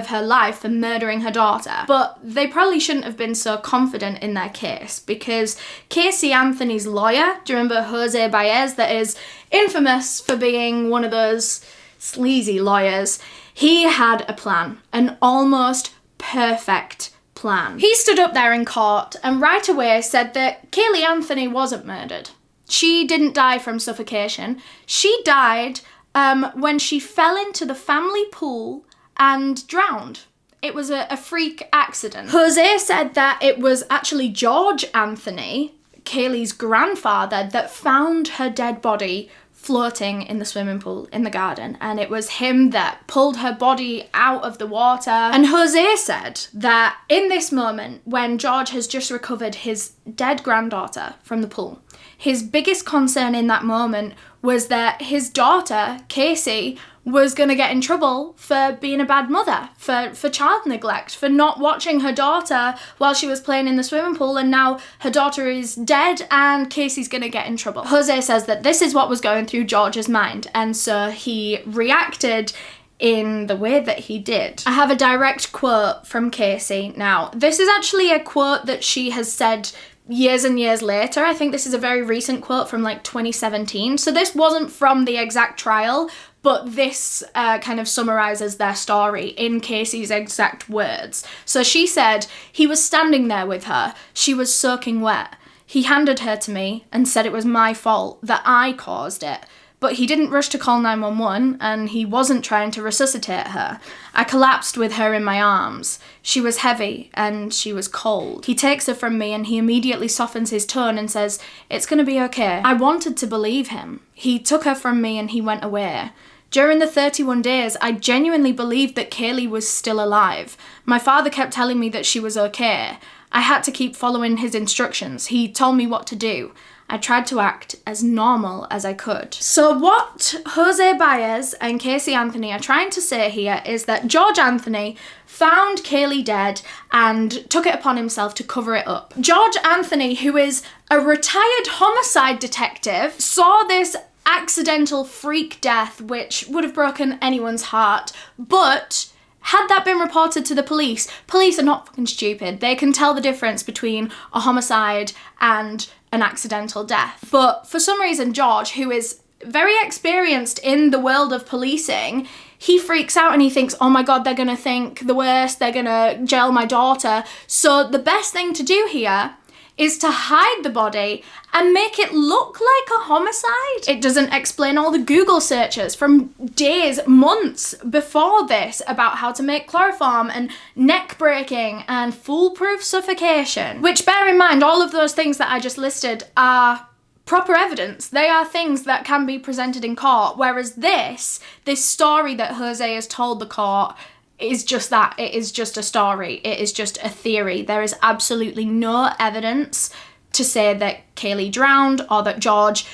her life for murdering her daughter. But they probably shouldn't have been so confident in their case because Caylee Anthony's lawyer, do you remember Jose Baez, that is infamous for being one of those sleazy lawyers, he had a plan, an almost perfect plan. He stood up there in court and right away said that Caylee Anthony wasn't murdered. She didn't die from suffocation. She died when she fell into the family pool and drowned. It was a freak accident. Jose said that it was actually George Anthony, Kaylee's grandfather, that found her dead body floating in the swimming pool in the garden, and it was him that pulled her body out of the water. And Jose said that in this moment, when George has just recovered his dead granddaughter from the pool, his biggest concern in that moment was that his daughter, Casey, was going to get in trouble for being a bad mother, for child neglect, for not watching her daughter while she was playing in the swimming pool, and now her daughter is dead and Casey's going to get in trouble. Jose says that this is what was going through George's mind, and so he reacted in the way that he did. I have a direct quote from Casey. Now, this is actually a quote that she has said years and years later. I think this is a very recent quote from like 2017. So this wasn't from the exact trial, but this kind of summarizes their story in Casey's exact words. So she said, "He was standing there with her. She was soaking wet. He handed her to me and said it was my fault, that I caused it. But he didn't rush to call 911 and he wasn't trying to resuscitate her. I collapsed with her in my arms. She was heavy and she was cold. He takes her from me and he immediately softens his tone and says, 'It's gonna be okay.' I wanted to believe him. He took her from me and he went away. During the 31 days, I genuinely believed that Kaylee was still alive. My father kept telling me that she was okay. I had to keep following his instructions. He told me what to do. I tried to act as normal as I could. So what Jose Baez and Caylee Anthony are trying to say here is that George Anthony found Kaylee dead and took it upon himself to cover it up. George Anthony, who is a retired homicide detective, saw this accidental freak death which would have broken anyone's heart, but had that been reported to the police are not fucking stupid. They can tell the difference between a homicide and an accidental death. But for some reason, George, who is very experienced in the world of policing, he freaks out and he thinks, oh my God, they're gonna think the worst, they're gonna jail my daughter. So the best thing to do here is to hide the body and make it look like a homicide. It doesn't explain all the Google searches from days, months before this about how to make chloroform and neck breaking and foolproof suffocation. Which, bear in mind, all of those things that I just listed are proper evidence. They are things that can be presented in court, whereas this story that Jose has told the court is just that. It is just a story. It is just a theory. There is absolutely no evidence to say that Kaylee drowned or that George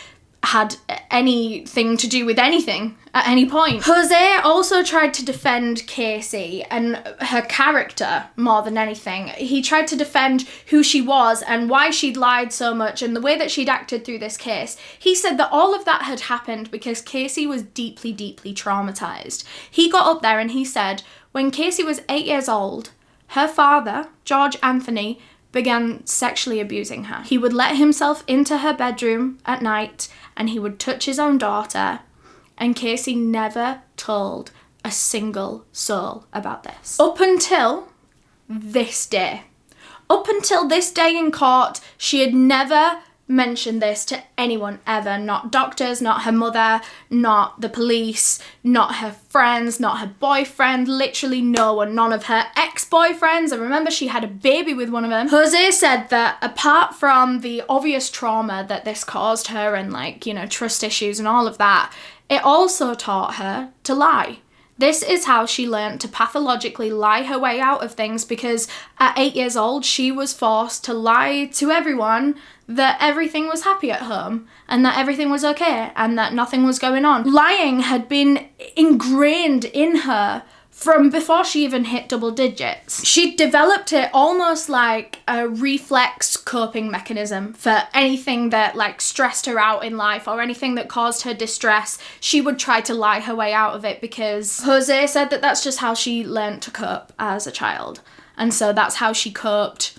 had anything to do with anything at any point. Jose also tried to defend Casey and her character more than anything. He tried to defend who she was and why she'd lied so much and the way that she'd acted through this case. He said that all of that had happened because Casey was deeply, deeply traumatized. He got up there and he said, when Casey was 8 years old, her father, George Anthony, began sexually abusing her. He would let himself into her bedroom at night and he would touch his own daughter, and Casey never told a single soul about this. Up until this day. Up until this day in court, she had never mentioned this to anyone ever. Not doctors, not her mother, not the police, not her friends, not her boyfriend, literally no one, none of her ex-boyfriends. I remember she had a baby with one of them. Jose said that apart from the obvious trauma that this caused her and trust issues and all of that, it also taught her to lie. This is how she learned to pathologically lie her way out of things, because at 8 years old, she was forced to lie to everyone that everything was happy at home and that everything was okay and that nothing was going on. Lying had been ingrained in her from before she even hit double digits. She developed it almost like a reflex coping mechanism for anything that stressed her out in life or anything that caused her distress. She would try to lie her way out of it because Jose said that that's just how she learned to cope as a child. And so that's how she coped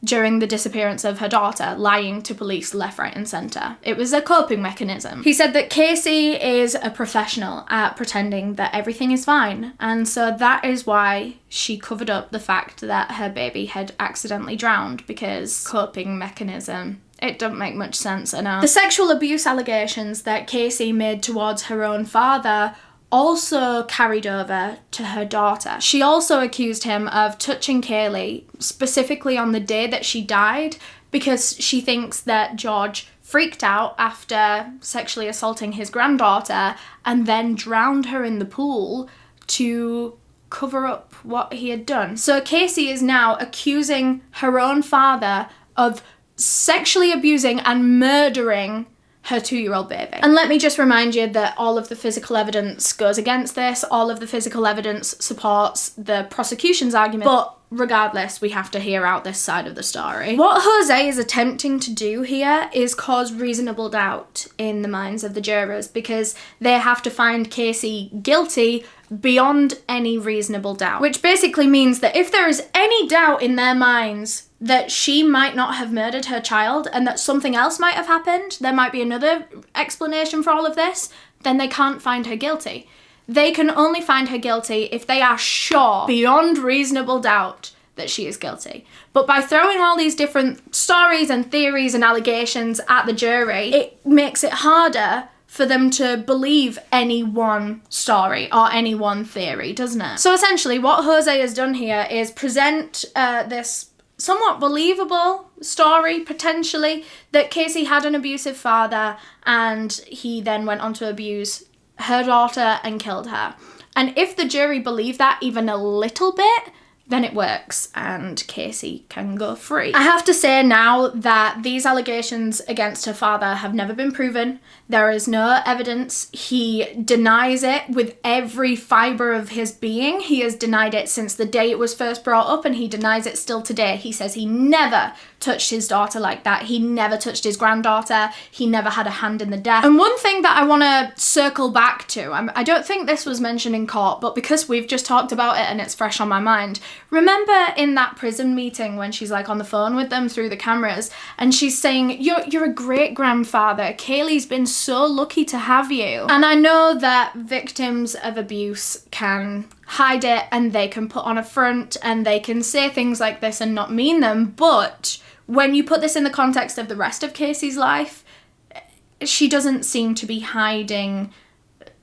during the disappearance of her daughter, lying to police left, right and centre. It was a coping mechanism. He said that Casey is a professional at pretending that everything is fine, and so that is why she covered up the fact that her baby had accidentally drowned, because coping mechanism. It doesn't make much sense, I know. The sexual abuse allegations that Casey made towards her own father also carried over to her daughter. She also accused him of touching Kaylee, specifically on the day that she died, because she thinks that George freaked out after sexually assaulting his granddaughter and then drowned her in the pool to cover up what he had done. So Casey is now accusing her own father of sexually abusing and murdering her 2-year-old baby. And let me just remind you that all of the physical evidence goes against this, all of the physical evidence supports the prosecution's argument, but regardless, we have to hear out this side of the story. What Jose is attempting to do here is cause reasonable doubt in the minds of the jurors, because they have to find Casey guilty beyond any reasonable doubt, which basically means that if there is any doubt in their minds that she might not have murdered her child and that something else might have happened, there might be another explanation for all of this, then they can't find her guilty. They can only find her guilty if they are sure, beyond reasonable doubt, that she is guilty. But by throwing all these different stories and theories and allegations at the jury, it makes it harder for them to believe any one story or any one theory, doesn't it? So essentially what Jose has done here is present this somewhat believable story, potentially, that Casey had an abusive father and he then went on to abuse her daughter and killed her. And if the jury believe that even a little bit, then it works and Casey can go free. I have to say now that these allegations against her father have never been proven. There is no evidence. He denies it with every fibre of his being. He has denied it since the day it was first brought up, and he denies it still today. He says he never touched his daughter like that. He never touched his granddaughter. He never had a hand in the death. And one thing that I want to circle back to, I don't think this was mentioned in court, but because we've just talked about it and it's fresh on my mind, remember in that prison meeting when she's like on the phone with them through the cameras and she's saying, you're a great grandfather. Kaylee's been so lucky to have you. And I know that victims of abuse can hide it and they can put on a front and they can say things like this and not mean them, but when you put this in the context of the rest of Casey's life, she doesn't seem to be hiding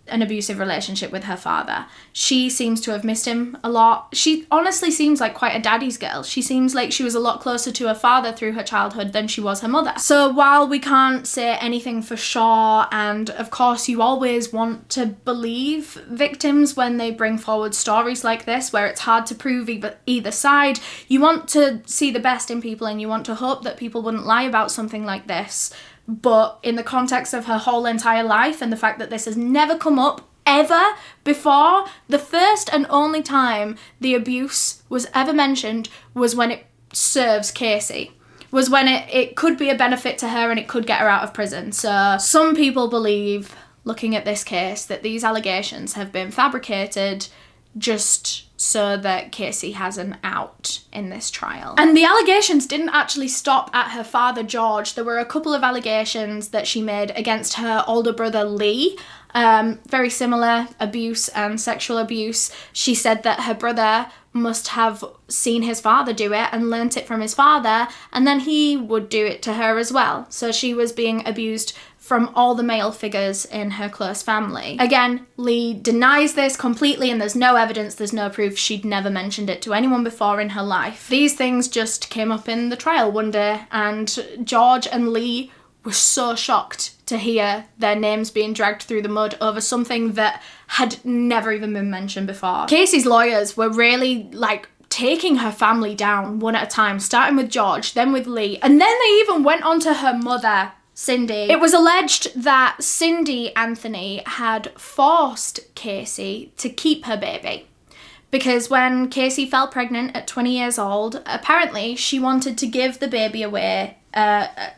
an abusive relationship with her father. She seems to have missed him a lot. She honestly seems like quite a daddy's girl. She seems like she was a lot closer to her father through her childhood than she was her mother. So while we can't say anything for sure, and of course you always want to believe victims when they bring forward stories like this where it's hard to prove either side, you want to see the best in people and you want to hope that people wouldn't lie about something like this. But in the context of her whole entire life and the fact that this has never come up ever before, the first and only time the abuse was ever mentioned was when it serves Casey. Was when it could be a benefit to her and it could get her out of prison. So some people believe, looking at this case, that these allegations have been fabricated just so that Casey has an out in this trial. And the allegations didn't actually stop at her father, George. There were a couple of allegations that she made against her older brother, Lee. Very similar abuse and sexual abuse. She said that her brother must have seen his father do it and learnt it from his father, and then he would do it to her as well. So she was being abused from all the male figures in her close family. Again, Lee denies this completely and there's no evidence, there's no proof. She'd never mentioned it to anyone before in her life. These things just came up in the trial one day and George and Lee were so shocked to hear their names being dragged through the mud over something that had never even been mentioned before. Casey's lawyers were really taking her family down one at a time, starting with George, then with Lee, and then they even went on to her mother, Cindy. It was alleged that Cindy Anthony had forced Casey to keep her baby because when Casey fell pregnant at 20 years old, apparently she wanted to give the baby away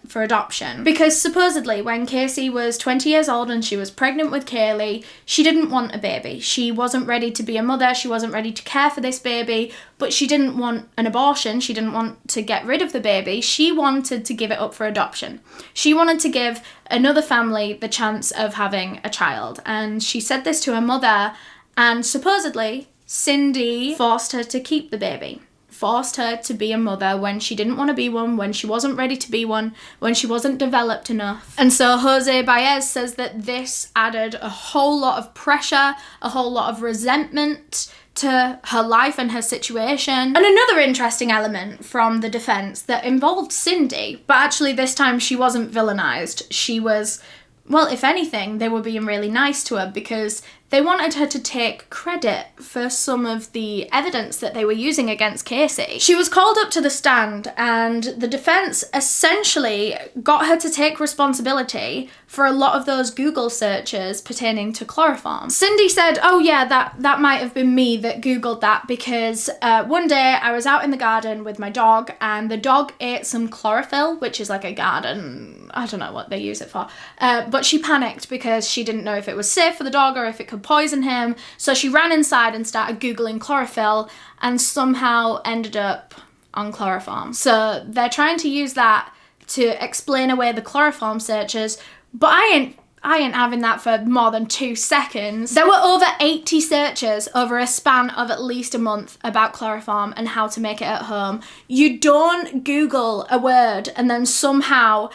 for adoption. Because supposedly when Casey was 20 years old and she was pregnant with Kaylee, she didn't want a baby. She wasn't ready to be a mother, she wasn't ready to care for this baby, but she didn't want an abortion, she didn't want to get rid of the baby, she wanted to give it up for adoption. She wanted to give another family the chance of having a child, and she said this to her mother, and supposedly Cindy forced her to keep the baby. Forced her to be a mother when she didn't want to be one, when she wasn't ready to be one, when she wasn't developed enough. And so Jose Baez says that this added a whole lot of pressure, a whole lot of resentment to her life and her situation. And another interesting element from the defense that involved Cindy, but actually this time she wasn't villainized. She was, well, if anything, they were being really nice to her because they wanted her to take credit for some of the evidence that they were using against Casey. She was called up to the stand and the defense essentially got her to take responsibility for a lot of those Google searches pertaining to chloroform. Cindy said, oh yeah, that might have been me that Googled that because one day I was out in the garden with my dog and the dog ate some chlorophyll, which is like a garden, I don't know what they use it for, but she panicked because she didn't know if it was safe for the dog or if it could poison him, so she ran inside and started Googling chlorophyll and somehow ended up on chloroform. So they're trying to use that to explain away the chloroform searches, but I ain't having that for more than 2 seconds. There were over 80 searches over a span of at least a month about chloroform and how to make it at home. You don't Google a word and then somehow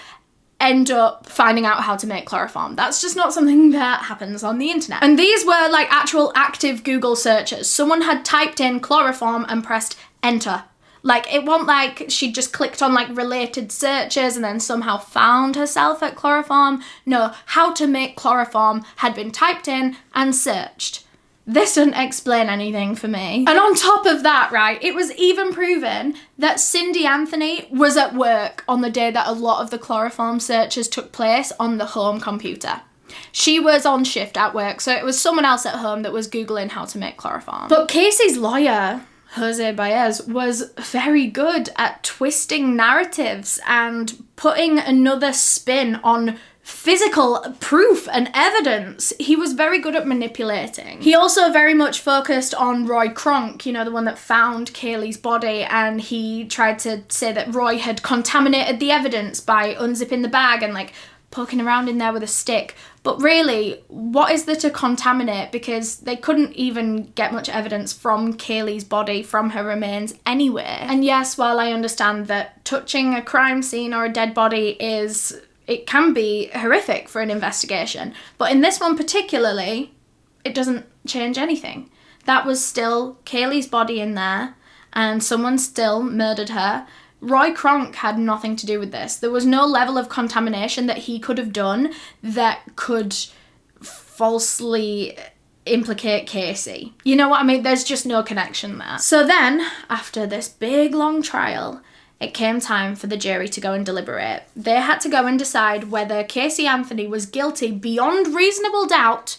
end up finding out how to make chloroform. That's just not something that happens on the internet. And these were like actual active Google searches. Someone had typed in chloroform and pressed enter Like, it wasn't like she just clicked on like related searches and then somehow found herself at chloroform. No, how to make chloroform had been typed in and searched. This doesn't explain anything for me. And on top of that, right, it was even proven that Cindy Anthony was at work on the day that a lot of the chloroform searches took place on the home computer. She was on shift at work, so it was someone else at home that was Googling how to make chloroform. But Casey's lawyer, Jose Baez, was very good at twisting narratives and putting another spin on physical proof and evidence. He was very good at manipulating. He also very much focused on Roy Kronk, you know, the one that found Kaylee's body, and he tried to say that Roy had contaminated the evidence by unzipping the bag and like poking around in there with a stick. But really, what is there to contaminate? Because they couldn't even get much evidence from Kaylee's body, from her remains anywhere. And yes, while I understand that touching a crime scene or a dead body it can be horrific for an investigation, but in this one particularly, it doesn't change anything. That was still Kaylee's body in there, and someone still murdered her. Roy Kronk had nothing to do with this. There was no level of contamination that he could have done that could falsely implicate Casey. You know what I mean? There's just no connection there. So then, after this big long trial, it came time for the jury to go and deliberate. They had to go and decide whether Caylee Anthony was guilty beyond reasonable doubt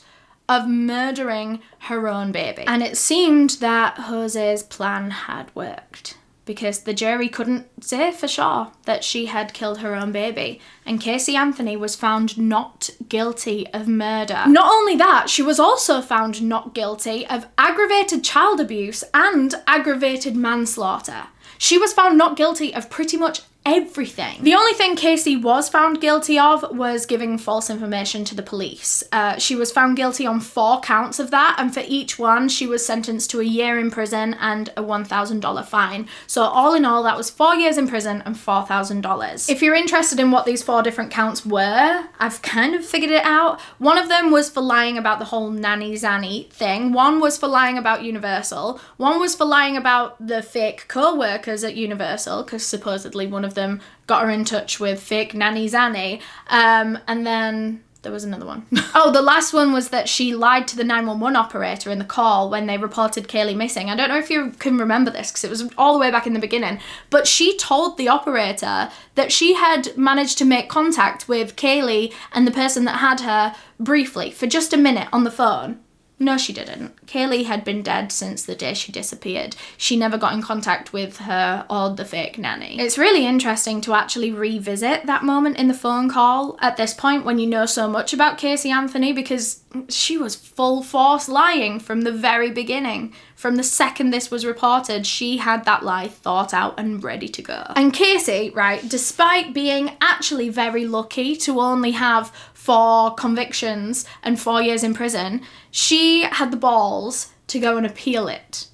of murdering her own baby. And it seemed that Jose's plan had worked, because the jury couldn't say for sure that she had killed her own baby, and Caylee Anthony was found not guilty of murder. Not only that, she was also found not guilty of aggravated child abuse and aggravated manslaughter. She was found not guilty of pretty much everything. The only thing Casey was found guilty of was giving false information to the police. She was found guilty on 4 counts of that, and for each one she was sentenced to a year in prison and a $1,000 fine. So all in all, that was 4 years in prison and $4,000. If you're interested in what these 4 different counts were, I've kind of figured it out. One of them was for lying about the whole nanny zanny thing. One was for lying about Universal. One was for lying about the fake co-workers at Universal, because supposedly one of them got her in touch with fake nanny zanny, and then there was another one. Oh, the last one was that she lied to the 911 operator in the call when they reported Kaylee missing. I don't know if you can remember this because it was all the way back in the beginning, but she told the operator that she had managed to make contact with Kaylee and the person that had her briefly for just a minute on the phone. No, she didn't. Kaylee had been dead since the day she disappeared. She never got in contact with her or the fake nanny. It's really interesting to actually revisit that moment in the phone call at this point when you know so much about Caylee Anthony, because she was full force lying from the very beginning. From the second this was reported, she had that lie thought out and ready to go. And Casey, right, despite being actually very lucky to only have 4 convictions and 4 years in prison, she had the balls to go and appeal it.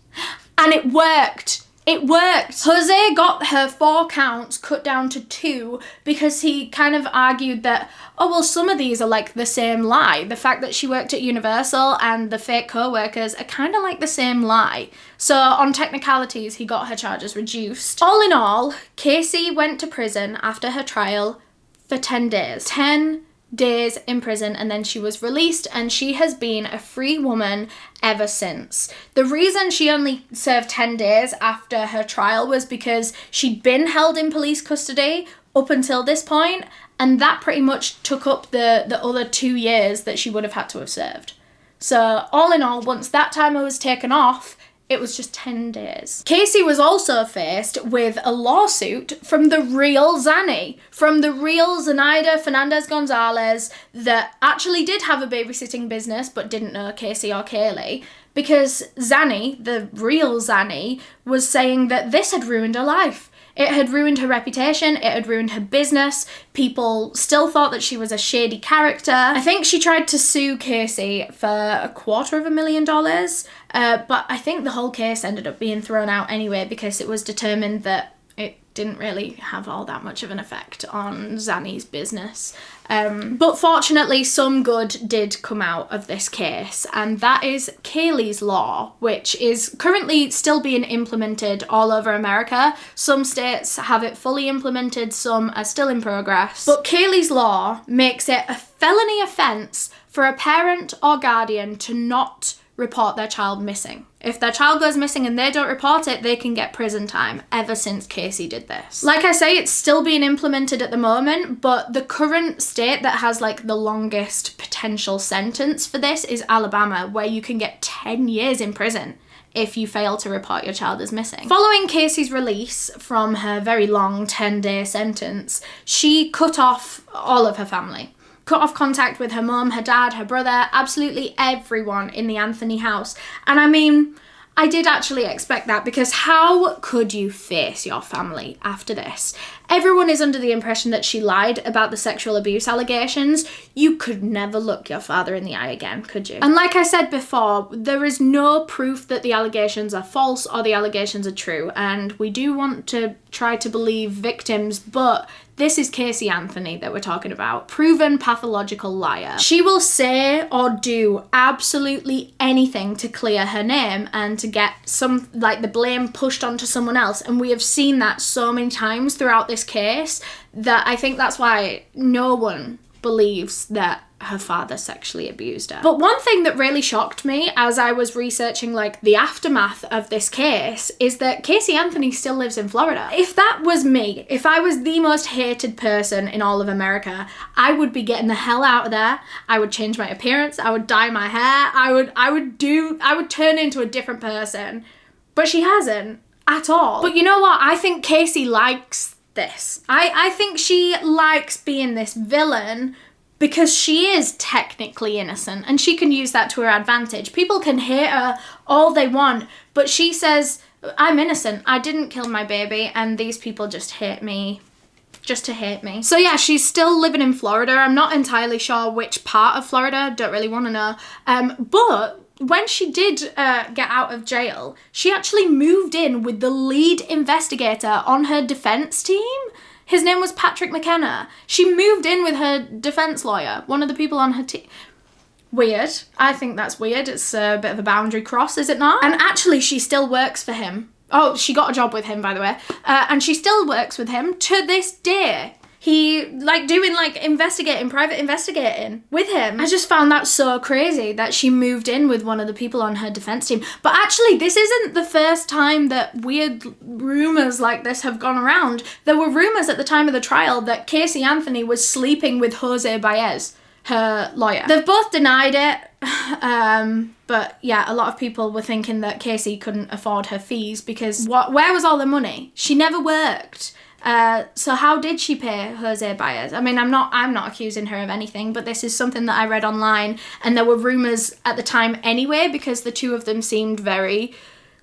And it worked. It worked. Jose got her 4 counts cut down to 2 because he kind of argued that, oh, well, some of these are like the same lie. The fact that she worked at Universal and the fake co-workers are kind of like the same lie. So on technicalities, he got her charges reduced. All in all, Casey went to prison after her trial for 10 days. 10 days in prison, and then she was released, and she has been a free woman ever since. The reason she only served 10 days after her trial was because she'd been held in police custody up until this point, and that pretty much took up the other 2 years that she would have had to have served. So all in all, once that timer was taken off, it was just 10 days. Casey was also faced with a lawsuit from the real Zanny, from the real Zenaida Fernandez-Gonzalez that actually did have a babysitting business but didn't know Casey or Kaylee, because Zanny, the real Zanny, was saying that this had ruined her life. It had ruined her reputation, it had ruined her business, people still thought that she was a shady character. I think she tried to sue Casey for $250,000, but I think the whole case ended up being thrown out anyway because it was determined that it didn't really have all that much of an effect on Zanny's business. But fortunately, some good did come out of this case, and that is Caylee's Law, which is currently still being implemented all over America. Some states have it fully implemented, some are still in progress. But Caylee's Law makes it a felony offence for a parent or guardian to not report their child missing. If their child goes missing and they don't report it, they can get prison time, ever since Casey did this. Like I say, it's still being implemented at the moment, but the current state that has like the longest potential sentence for this is Alabama, where you can get 10 years in prison if you fail to report your child as missing. Following Casey's release from her very long 10-day sentence, she cut off all of her family. Cut off contact with her mum, her dad, her brother, absolutely everyone in the Anthony house. And I mean, I did actually expect that, because how could you face your family after this? Everyone is under the impression that she lied about the sexual abuse allegations. You could never look your father in the eye again, could you? And like I said before, there is no proof that the allegations are false or the allegations are true, and we do want to try to believe victims, but this is Caylee Anthony that we're talking about. Proven pathological liar. She will say or do absolutely anything to clear her name and to get some, like, the blame pushed onto someone else. And we have seen that so many times throughout this case that I think that's why no one believes that her father sexually abused her. But one thing that really shocked me as I was researching like the aftermath of this case is that Caylee Anthony still lives in Florida. If that was me, if I was the most hated person in all of America, I would be getting the hell out of there. I would change my appearance, I would dye my hair, I would turn into a different person. But she hasn't at all. But you know what? I think Casey likes this. I think she likes being this villain because she is technically innocent and she can use that to her advantage. People can hate her all they want, but she says, I'm innocent, I didn't kill my baby, and these people just hate me just to hate me. So yeah, she's still living in Florida. I'm not entirely sure which part of Florida, don't really want to know. But when she did get out of jail, she actually moved in with the lead investigator on her defense team. His name was Patrick McKenna. She moved in with her defense lawyer, one of the people on her team. Weird. I think that's weird. It's a bit of a boundary cross, is it not? And actually, she still works for him. Oh, she got a job with him, by the way. And she still works with him to this day. He, like, doing, like, private investigating with him. I just found that so crazy that she moved in with one of the people on her defense team. But actually, this isn't the first time that weird rumors like this have gone around. There were rumors at the time of the trial that Caylee Anthony was sleeping with Jose Baez, her lawyer. They've both denied it. But yeah, a lot of people were thinking that Casey couldn't afford her fees because where was all the money? She never worked. So how did she pay Jose Baez? I mean, I'm not accusing her of anything, but this is something that I read online, and there were rumors at the time anyway, because the two of them seemed very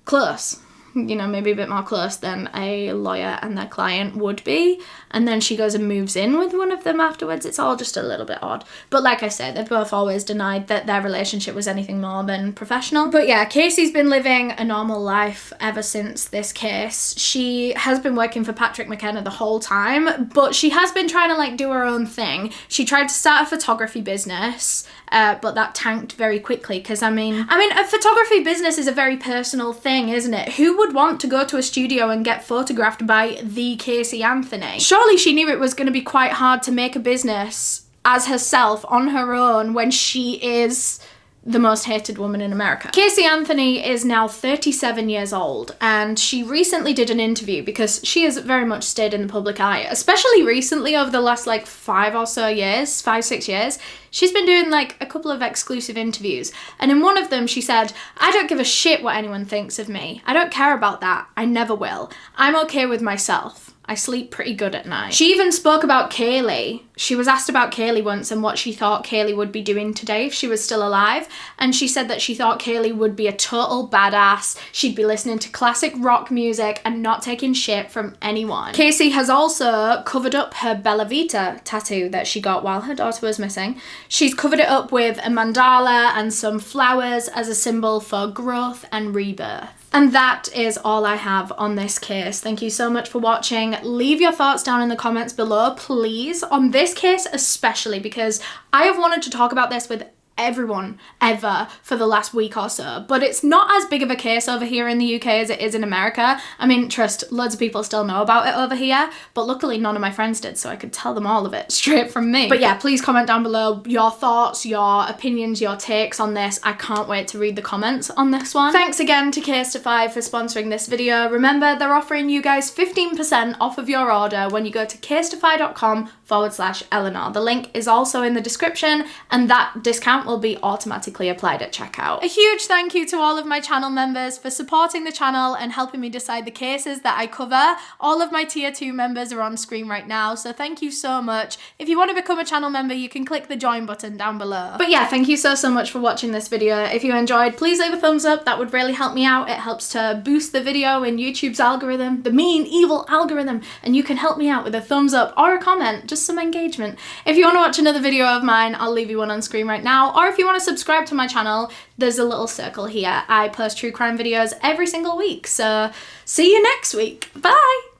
close. You know, maybe a bit more close than a lawyer and their client would be. And then she goes and moves in with one of them afterwards. It's all just a little bit odd. But like I said, they've both always denied that their relationship was anything more than professional. But yeah, Casey's been living a normal life ever since this case. She has been working for Patrick McKenna the whole time, but she has been trying to like do her own thing. She tried to start a photography business, but that tanked very quickly because I mean, a photography business is a very personal thing, isn't it? Who would want to go to a studio and get photographed by the Caylee Anthony? Surely she knew it was going to be quite hard to make a business as herself on her own when she is the most hated woman in America. Caylee Anthony is now 37 years old, and she recently did an interview because she has very much stayed in the public eye, especially recently over the last like 5-6 years. She's been doing like a couple of exclusive interviews, and in one of them she said, I don't give a shit what anyone thinks of me. I don't care about that. I never will. I'm okay with myself. I sleep pretty good at night. She even spoke about Kaylee. She was asked about Kaylee once and what she thought Kaylee would be doing today if she was still alive. And she said that she thought Kaylee would be a total badass. She'd be listening to classic rock music and not taking shit from anyone. Casey has also covered up her Bella Vita tattoo that she got while her daughter was missing. She's covered it up with a mandala and some flowers as a symbol for growth and rebirth. And that is all I have on this case. Thank you so much for watching. Leave your thoughts down in the comments below, please, on this case especially, because I have wanted to talk about this with everyone ever for the last week or so, but it's not as big of a case over here in the UK as it is in America. I mean, trust, loads of people still know about it over here, but luckily none of my friends did, so I could tell them all of it straight from me. But yeah, please comment down below your thoughts, your opinions, your takes on this. I can't wait to read the comments on this one. Thanks again to Casetify for sponsoring this video. Remember, they're offering you guys 15% off of your order when you go to casetify.com/Eleanor. The link is also in the description, and that discount will be automatically applied at checkout. A huge thank you to all of my channel members for supporting the channel and helping me decide the cases that I cover. All of my tier 2 members are on screen right now, so thank you so much. If you want to become a channel member, you can click the join button down below. But yeah, thank you so much for watching this video. If you enjoyed, please leave a thumbs up. That would really help me out. It helps to boost the video in YouTube's algorithm, the mean, evil algorithm, and you can help me out with a thumbs up or a comment, just some engagement. If you want to watch another video of mine, I'll leave you one on screen right now, or if you want to subscribe to my channel, there's a little circle here. I post true crime videos every single week, so see you next week. Bye!